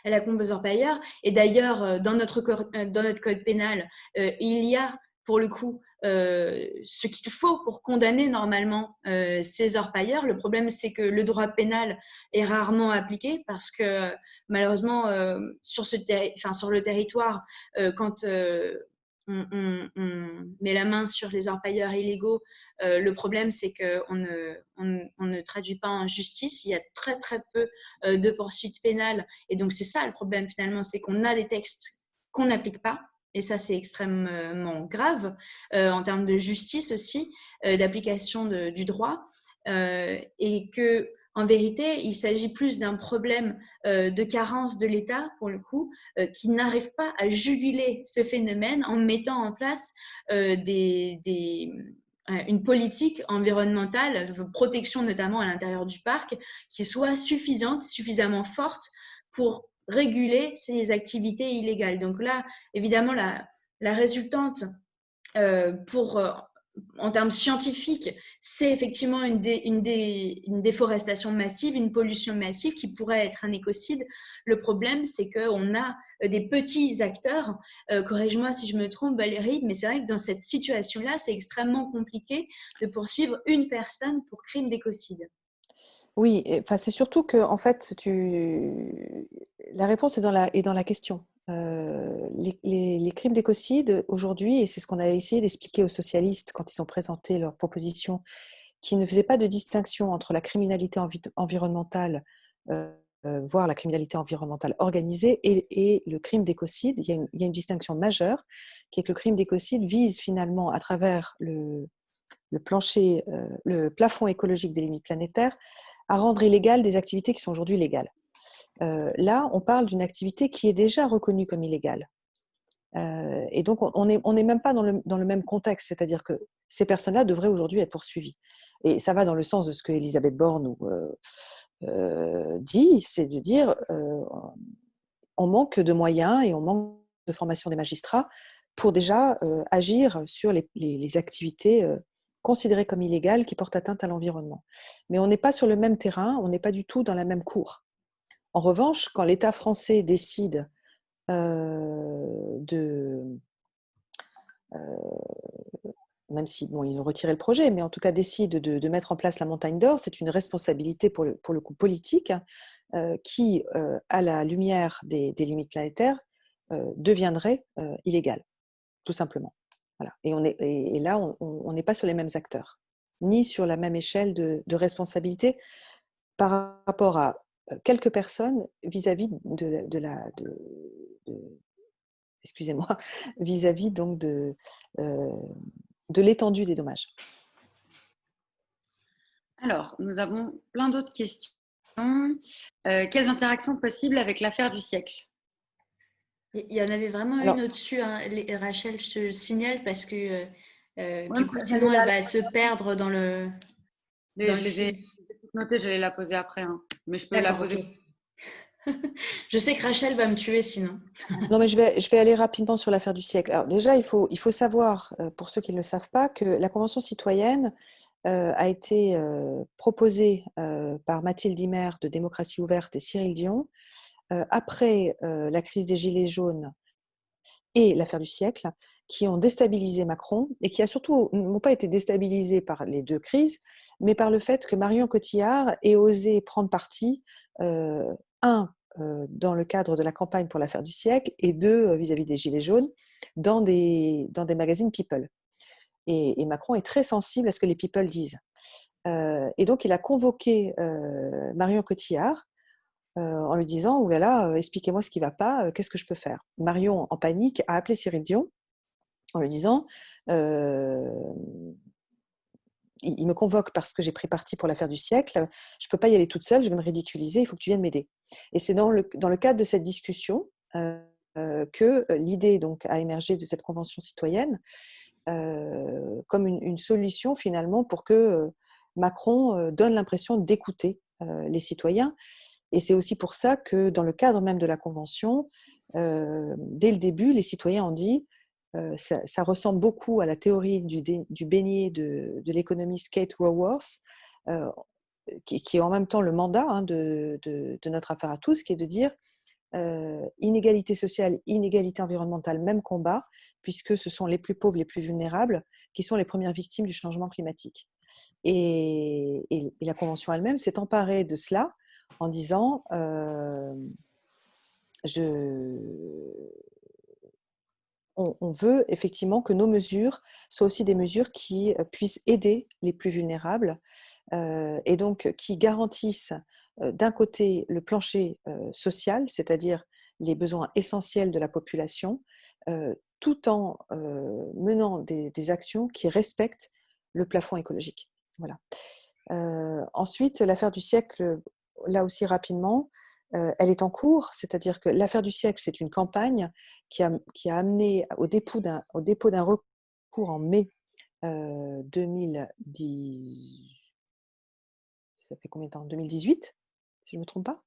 Speaker 1: Elle incombe aux orpailleurs. Et d'ailleurs, dans notre code pénal, il y a pour le coup ce qu'il faut pour condamner normalement ces orpailleurs. Le problème, c'est que le droit pénal est rarement appliqué parce que malheureusement, sur le territoire, quand on met la main sur les orpailleurs illégaux, le problème, c'est qu'on ne traduit pas en justice. Il y a très, très peu de poursuites pénales. Et donc, c'est ça le problème, finalement, c'est qu'on a des textes qu'on n'applique pas. Et ça, c'est extrêmement grave en termes de justice aussi, d'application du droit. Et que, en vérité, il s'agit plus d'un problème de carence de l'État, pour le coup, qui n'arrive pas à juguler ce phénomène en mettant en place une politique environnementale, de protection notamment à l'intérieur du parc, qui soit suffisante, suffisamment forte pour réguler ces activités illégales. Donc là, évidemment, la résultante en termes scientifiques, c'est effectivement une déforestation massive, une pollution massive qui pourrait être un écocide. Le problème, c'est qu'on a des petits acteurs, corrige-moi si je me trompe Valérie, mais c'est vrai que dans cette situation-là, c'est extrêmement compliqué de poursuivre une personne pour crime d'écocide.
Speaker 2: Oui, enfin, c'est surtout que, en fait, la réponse est dans la question. Les crimes d'écocide aujourd'hui, et c'est ce qu'on a essayé d'expliquer aux socialistes quand ils ont présenté leurs propositions, qui ne faisaient pas de distinction entre la criminalité environnementale, voire la criminalité environnementale organisée, et le crime d'écocide. Il y a une distinction majeure, qui est que le crime d'écocide vise finalement, à travers le plafond écologique des limites planétaires, à rendre illégales des activités qui sont aujourd'hui légales. Là, on parle d'une activité qui est déjà reconnue comme illégale. Et donc, on n'est même pas dans le même contexte, c'est-à-dire que ces personnes-là devraient aujourd'hui être poursuivies. Et ça va dans le sens de ce que Elisabeth Borne dit, c'est de dire on manque de moyens et on manque de formation des magistrats pour déjà agir sur les activités considérées comme illégales qui portent atteinte à l'environnement. Mais on n'est pas sur le même terrain, on n'est pas du tout dans la même cour. En revanche, quand l'État français décide même si ils ont retiré le projet, mais en tout cas décide de mettre en place la montagne d'or, c'est une responsabilité pour le coup politique qui, à la lumière des limites planétaires, deviendrait illégale, tout simplement. Voilà. Et là, on n'est pas sur les mêmes acteurs, ni sur la même échelle de responsabilité par rapport à quelques personnes vis-à-vis excusez-moi, vis-à-vis donc de l'étendue des dommages.
Speaker 7: Alors, nous avons plein d'autres questions. Quelles interactions possibles avec l'affaire du siècle?
Speaker 1: Il y en avait vraiment une au-dessus, hein. Rachel, je te signale parce que du coup, sinon elle va se perdre dans le.
Speaker 7: Je les ai notées, j'allais la poser après, hein. Mais je peux la poser.
Speaker 1: Okay. Je sais que Rachel va me tuer sinon.
Speaker 2: Non, mais je vais aller rapidement sur l'affaire du siècle. Alors déjà, il faut savoir, pour ceux qui ne le savent pas, que la Convention citoyenne a été proposée par Mathilde Imert de Démocratie ouverte et Cyril Dion après la crise des Gilets jaunes et l'affaire du siècle, qui ont déstabilisé Macron et qui n'ont pas été déstabilisés par les deux crises, mais par le fait que Marion Cotillard ait osé prendre parti, dans le cadre de la campagne pour l'affaire du siècle, et deux, vis-à-vis des Gilets jaunes, dans des magazines People. Et Macron est très sensible à ce que les People disent. Et donc, il a convoqué Marion Cotillard en lui disant « Ouh là là, expliquez-moi ce qui ne va pas, qu'est-ce que je peux faire ?» Marion, en panique, a appelé Cyril Dion en lui disant il me convoque parce que j'ai pris parti pour l'affaire du siècle, je ne peux pas y aller toute seule, je vais me ridiculiser, il faut que tu viennes m'aider. Et c'est dans le cadre de cette discussion que l'idée donc a émergé de cette convention citoyenne comme une solution finalement pour que Macron donne l'impression d'écouter les citoyens. Et c'est aussi pour ça que dans le cadre même de la convention, dès le début, les citoyens ont dit ça ressemble beaucoup à la théorie du beignet de l'économiste Kate Raworth, qui est en même temps le mandat de notre affaire à tous, qui est de dire inégalité sociale, inégalité environnementale, même combat, puisque ce sont les plus pauvres, les plus vulnérables, qui sont les premières victimes du changement climatique. Et la Convention elle-même s'est emparée de cela en disant on veut effectivement que nos mesures soient aussi des mesures qui puissent aider les plus vulnérables et donc qui garantissent d'un côté le plancher social, c'est-à-dire les besoins essentiels de la population, tout en menant des actions qui respectent le plafond écologique. Voilà. Ensuite, l'affaire du siècle, là aussi rapidement, elle est en cours, c'est-à-dire que l'affaire du siècle, c'est une campagne qui a amené au dépôt d'un recours en mai 2010, ça fait combien de temps 2018, si je ne me trompe pas.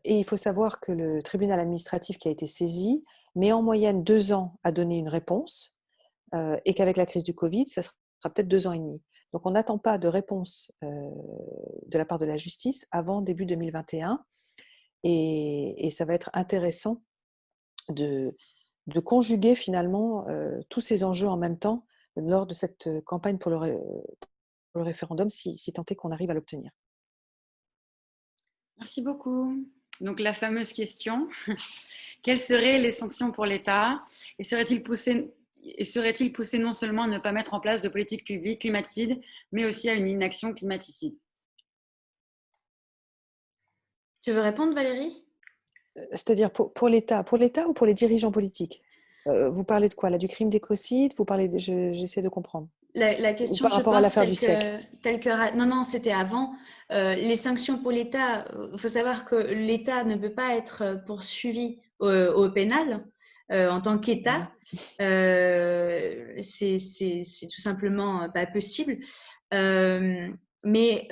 Speaker 2: Et il faut savoir que le tribunal administratif qui a été saisi met en moyenne 2 ans à donner une réponse et qu'avec la crise du Covid, ça sera peut-être 2 ans et demi. Donc on n'attend pas de réponse de la part de la justice avant début 2021 et ça va être intéressant de conjuguer finalement tous ces enjeux en même temps lors de cette campagne pour le référendum, si tant est qu'on arrive à l'obtenir.
Speaker 7: Merci beaucoup. Donc la fameuse question, quelles seraient les sanctions pour l'État et serait-il poussé non seulement à ne pas mettre en place de politique publique climaticide, mais aussi à une inaction climaticide?
Speaker 1: Tu veux répondre, Valérie?
Speaker 2: C'est-à-dire pour l'État ou pour les dirigeants politiques? Vous parlez de quoi là? Du crime d'écocide? Vous parlez j'essaie de comprendre.
Speaker 1: La
Speaker 2: Ou
Speaker 1: question,
Speaker 2: par
Speaker 1: je
Speaker 2: rapport à
Speaker 1: pense,
Speaker 2: l'affaire du siècle?
Speaker 1: non, c'était avant. Les sanctions pour l'État, il faut savoir que l'État ne peut pas être poursuivi au pénal en tant qu'État. C'est tout simplement pas possible. Mais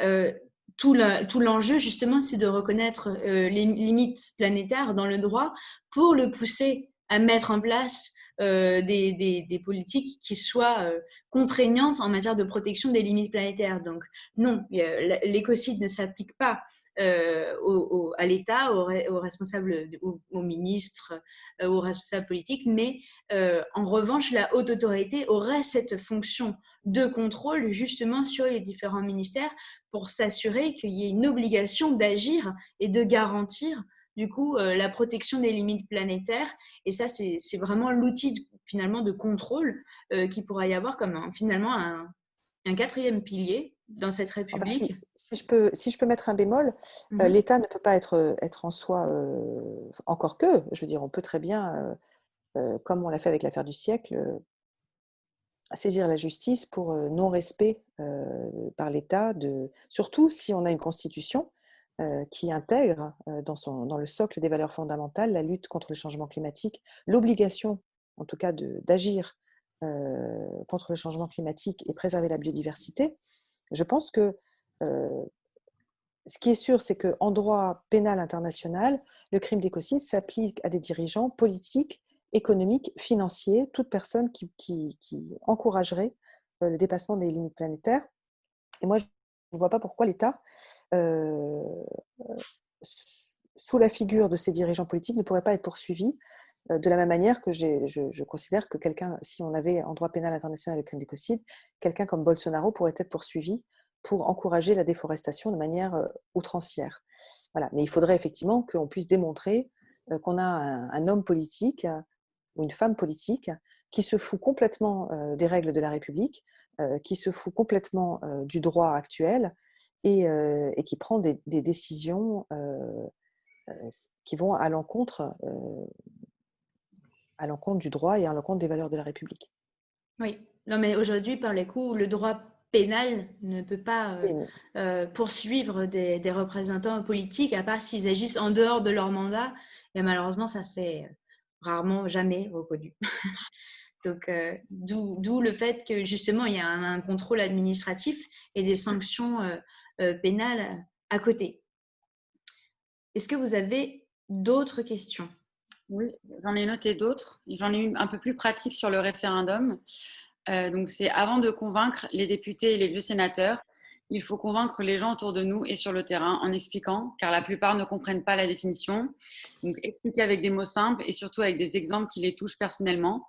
Speaker 1: tout l'enjeu, justement, c'est de reconnaître les limites planétaires dans le droit pour le pousser à mettre en place des politiques qui soient contraignantes en matière de protection des limites planétaires. Donc non, l'écocide ne s'applique pas à l'État, aux responsables, aux ministres, aux responsables politiques, mais en revanche, la haute autorité aurait cette fonction de contrôle justement sur les différents ministères pour s'assurer qu'il y ait une obligation d'agir et de garantir du coup la protection des limites planétaires. Et ça, c'est vraiment l'outil finalement de contrôle qui pourra y avoir comme finalement un quatrième pilier dans cette
Speaker 2: Enfin,
Speaker 1: République.
Speaker 2: si je peux mettre un bémol, l'État ne peut pas être en soi, encore que, je veux dire, on peut très bien, comme on l'a fait avec l'affaire du siècle, saisir la justice pour non-respect par l'État, surtout si on a une constitution qui intègre dans le socle des valeurs fondamentales la lutte contre le changement climatique, l'obligation en tout cas d'agir contre le changement climatique et préserver la biodiversité. Je pense que ce qui est sûr, c'est qu'en droit pénal international, le crime d'écocide s'applique à des dirigeants politiques, économiques, financiers, toute personne qui encouragerait le dépassement des limites planétaires. Et moi, je ne vois pas pourquoi l'État, sous la figure de ces dirigeants politiques, ne pourrait pas être poursuivi de la même manière que je considère que quelqu'un, si on avait en droit pénal international le crime d'écocide, quelqu'un comme Bolsonaro pourrait être poursuivi pour encourager la déforestation de manière outrancière. Voilà. Mais il faudrait effectivement qu'on puisse démontrer qu'on a un homme politique ou une femme politique qui se fout complètement des règles de la République, qui se fout complètement du droit actuel et qui prend des décisions qui vont à l'encontre du droit et à l'encontre des valeurs de la République.
Speaker 1: Oui, non, mais aujourd'hui, par les coups, le droit pénal ne peut pas poursuivre des représentants politiques, à part s'ils agissent en dehors de leur mandat. Et malheureusement, ça c'est rarement, jamais reconnu. Donc, d'où le fait que justement, il y a un contrôle administratif et des sanctions pénales à côté. Est-ce que vous avez d'autres questions?
Speaker 7: Oui, j'en ai noté d'autres. J'en ai une un peu plus pratique sur le référendum. Donc, c'est avant de convaincre les députés et les vieux sénateurs, il faut convaincre les gens autour de nous et sur le terrain en expliquant, car la plupart ne comprennent pas la définition. Donc, expliquer avec des mots simples et surtout avec des exemples qui les touchent personnellement.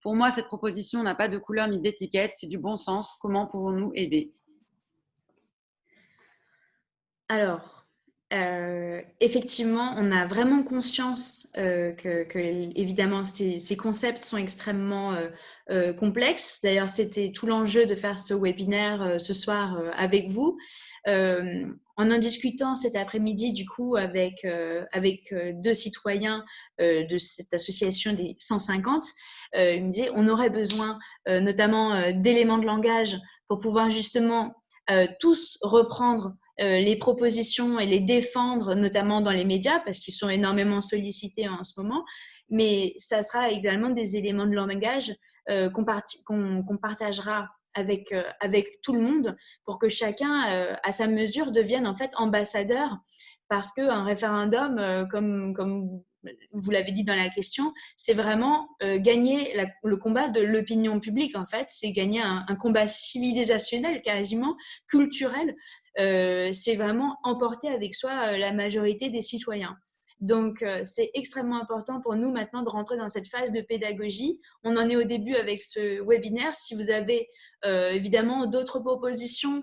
Speaker 7: Pour moi, cette proposition n'a pas de couleur ni d'étiquette, c'est du bon sens. Comment pouvons-nous aider?
Speaker 1: Alors, effectivement, on a vraiment conscience que évidemment, ces concepts sont extrêmement complexes. D'ailleurs, c'était tout l'enjeu de faire ce webinaire ce soir avec vous. En discutant cet après-midi, du coup, avec deux citoyens de cette association des 150, ils me disaient on aurait besoin notamment d'éléments de langage pour pouvoir justement tous reprendre les propositions et les défendre, notamment dans les médias, parce qu'ils sont énormément sollicités en ce moment. Mais ça sera également des éléments de langage qu'on partagera avec tout le monde pour que chacun, à sa mesure, devienne en fait ambassadeur. Parce qu'un référendum, comme vous l'avez dit dans la question, c'est vraiment gagner le combat de l'opinion publique, en fait. C'est gagner un combat civilisationnel, quasiment culturel. C'est vraiment emporter avec soi la majorité des citoyens. Donc, c'est extrêmement important pour nous maintenant de rentrer dans cette phase de pédagogie. On en est au début avec ce webinaire. Si vous avez évidemment d'autres propositions,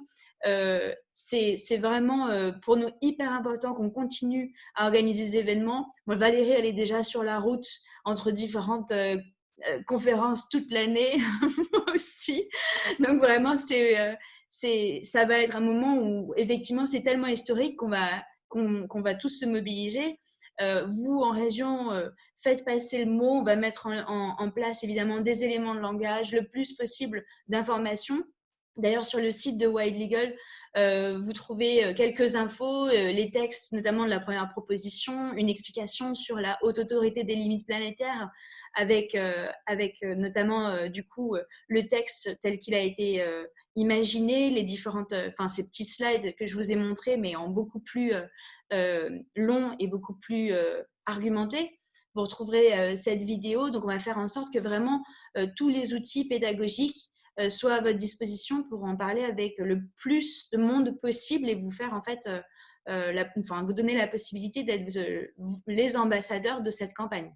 Speaker 1: c'est vraiment pour nous hyper important qu'on continue à organiser des événements. Moi, Valérie, elle est déjà sur la route entre différentes conférences toute l'année, moi aussi. Donc, vraiment, ça va être un moment où, effectivement, c'est tellement historique qu'on va tous se mobiliser. Vous, en région, faites passer le mot. On va mettre en place, évidemment, des éléments de langage, le plus possible d'informations. D'ailleurs, sur le site de Wild Legal, vous trouvez quelques infos, les textes, notamment de la première proposition, une explication sur la haute autorité des limites planétaires, avec notamment, du coup, le texte tel qu'il a été imaginé, les différentes, ces petits slides que je vous ai montrés, mais en beaucoup plus long et beaucoup plus argumenté. Vous retrouverez cette vidéo. Donc, on va faire en sorte que vraiment tous les outils pédagogiques soient à votre disposition pour en parler avec le plus de monde possible et vous faire en fait, vous donner la possibilité d'être les ambassadeurs de cette campagne.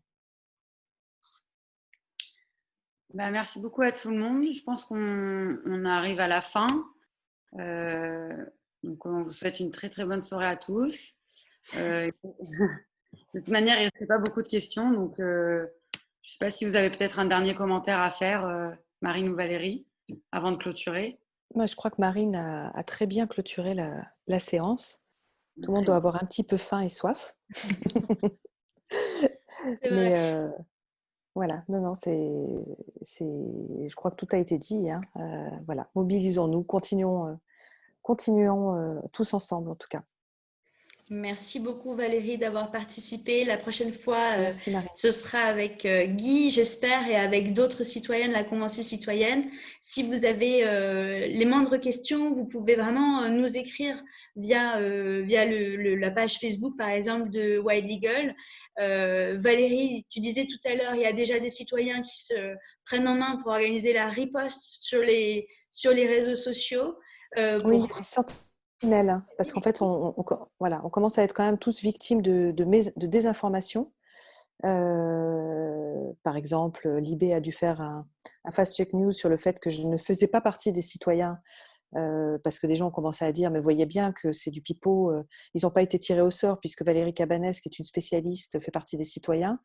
Speaker 7: Merci beaucoup à tout le monde. Je pense qu'on arrive à la fin. Donc, on vous souhaite une très, très bonne soirée à tous. De toute manière, il ne restait pas beaucoup de questions. Donc, je ne sais pas si vous avez peut-être un dernier commentaire à faire, Marine ou Valérie, avant de clôturer.
Speaker 2: Moi, je crois que Marine a très bien clôturé la séance. Tout le monde doit avoir un petit peu faim et soif. Mais voilà, non, je crois que tout a été dit. Hein. Voilà, mobilisons-nous, continuons tous ensemble en tout cas.
Speaker 1: Merci beaucoup Valérie d'avoir participé. La prochaine fois,
Speaker 2: Merci, Marie.
Speaker 1: ce sera avec Guy, j'espère, et avec d'autres citoyens de la Convention citoyenne. Si vous avez les moindres questions, vous pouvez vraiment nous écrire via la page Facebook, par exemple, de Wild Legal. Valérie, tu disais tout à l'heure, il y a déjà des citoyens qui se prennent en main pour organiser la riposte sur les réseaux sociaux.
Speaker 2: Oui, il y a des sentinelles, parce qu'en fait, on commence à être quand même tous victimes de désinformation. Par exemple, Libé a dû faire un fast-check news sur le fait que je ne faisais pas partie des citoyens, parce que des gens ont commencé à dire, mais voyez bien que c'est du pipeau, ils n'ont pas été tirés au sort, puisque Valérie Cabanès, qui est une spécialiste, fait partie des citoyens.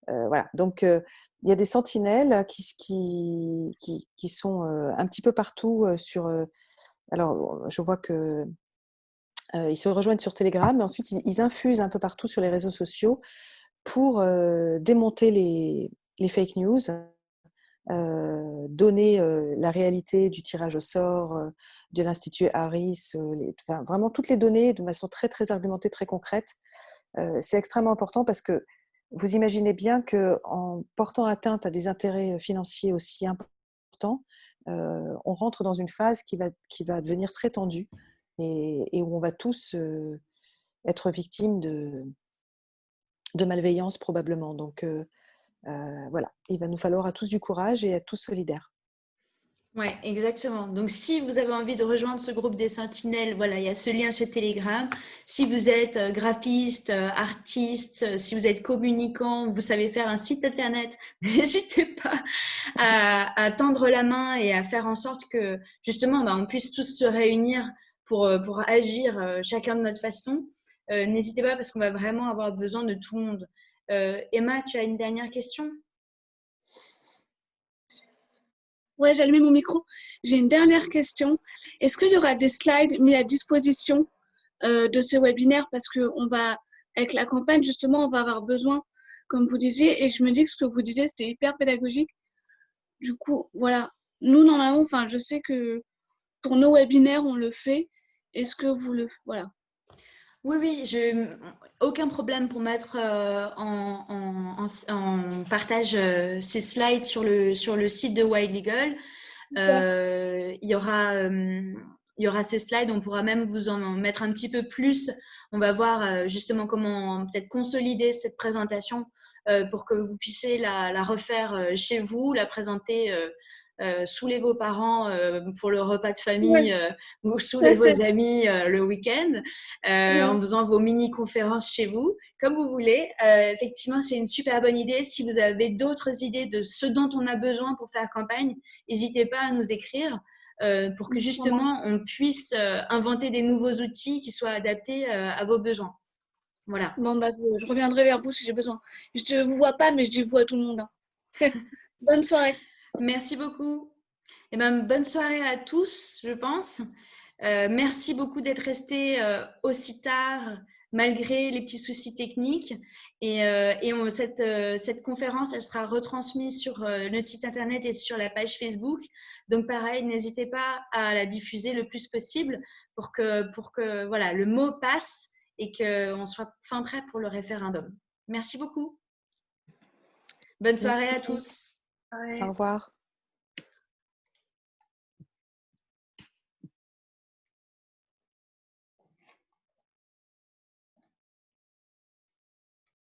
Speaker 2: Voilà, donc il y a des sentinelles qui sont un petit peu partout sur... alors, je vois que ils se rejoignent sur Telegram, mais ensuite ils infusent un peu partout sur les réseaux sociaux pour démonter les fake news, donner la réalité du tirage au sort, de l'Institut Harris, vraiment toutes les données de façon très, très argumentée, très concrète. C'est extrêmement important parce que vous imaginez bien qu'en portant atteinte à des intérêts financiers aussi importants, on rentre dans une phase qui va devenir très tendue et où on va tous être victimes de malveillance probablement. Donc voilà, il va nous falloir à tous du courage et être tous solidaires.
Speaker 1: Oui, exactement. Donc, si vous avez envie de rejoindre ce groupe des sentinelles, voilà, il y a ce lien sur Telegram. Si vous êtes graphiste, artiste, si vous êtes communicant, vous savez faire un site internet, n'hésitez pas à tendre la main et à faire en sorte que, justement, on puisse tous se réunir pour agir chacun de notre façon. n'hésitez pas parce qu'on va vraiment avoir besoin de tout le monde. Emma, tu as une dernière question?
Speaker 3: Ouais, j'ai allumé mon micro. J'ai une dernière question. Est-ce qu'il y aura des slides mis à disposition de ce webinaire? Parce que avec la campagne, justement, on va avoir besoin, comme vous disiez, et je me dis que ce que vous disiez, c'était hyper pédagogique. Du coup, voilà. Nous, normalement, je sais que pour nos webinaires, on le fait. Est-ce que vous le... Voilà.
Speaker 1: Oui, aucun problème pour mettre en partage ces slides sur le site de Wild Legal. Il y aura ces slides, on pourra même vous en mettre un petit peu plus. On va voir justement comment peut-être consolider cette présentation pour que vous puissiez la refaire chez vous, la présenter saouler vos parents pour le repas de famille ou saouler vos amis le week-end en faisant vos mini-conférences chez vous, comme vous voulez. Effectivement, c'est une super bonne idée. Si vous avez d'autres idées de ce dont on a besoin pour faire campagne, n'hésitez pas à nous écrire pour que justement on puisse inventer des nouveaux outils qui soient adaptés à vos besoins. Voilà.
Speaker 3: Bon, je reviendrai vers vous si j'ai besoin. Je ne vous vois pas, mais je dis vous à tout le monde. Bonne soirée.
Speaker 1: Merci beaucoup. Et bonne soirée à tous, je pense. Merci beaucoup d'être restés aussi tard, malgré les petits soucis techniques. Cette conférence, elle sera retransmise sur notre site internet et sur la page Facebook. Donc, pareil, n'hésitez pas à la diffuser le plus possible pour que voilà, le mot passe et qu'on soit fin prêt pour le référendum. Merci beaucoup. Bonne soirée à tous.
Speaker 2: Au revoir.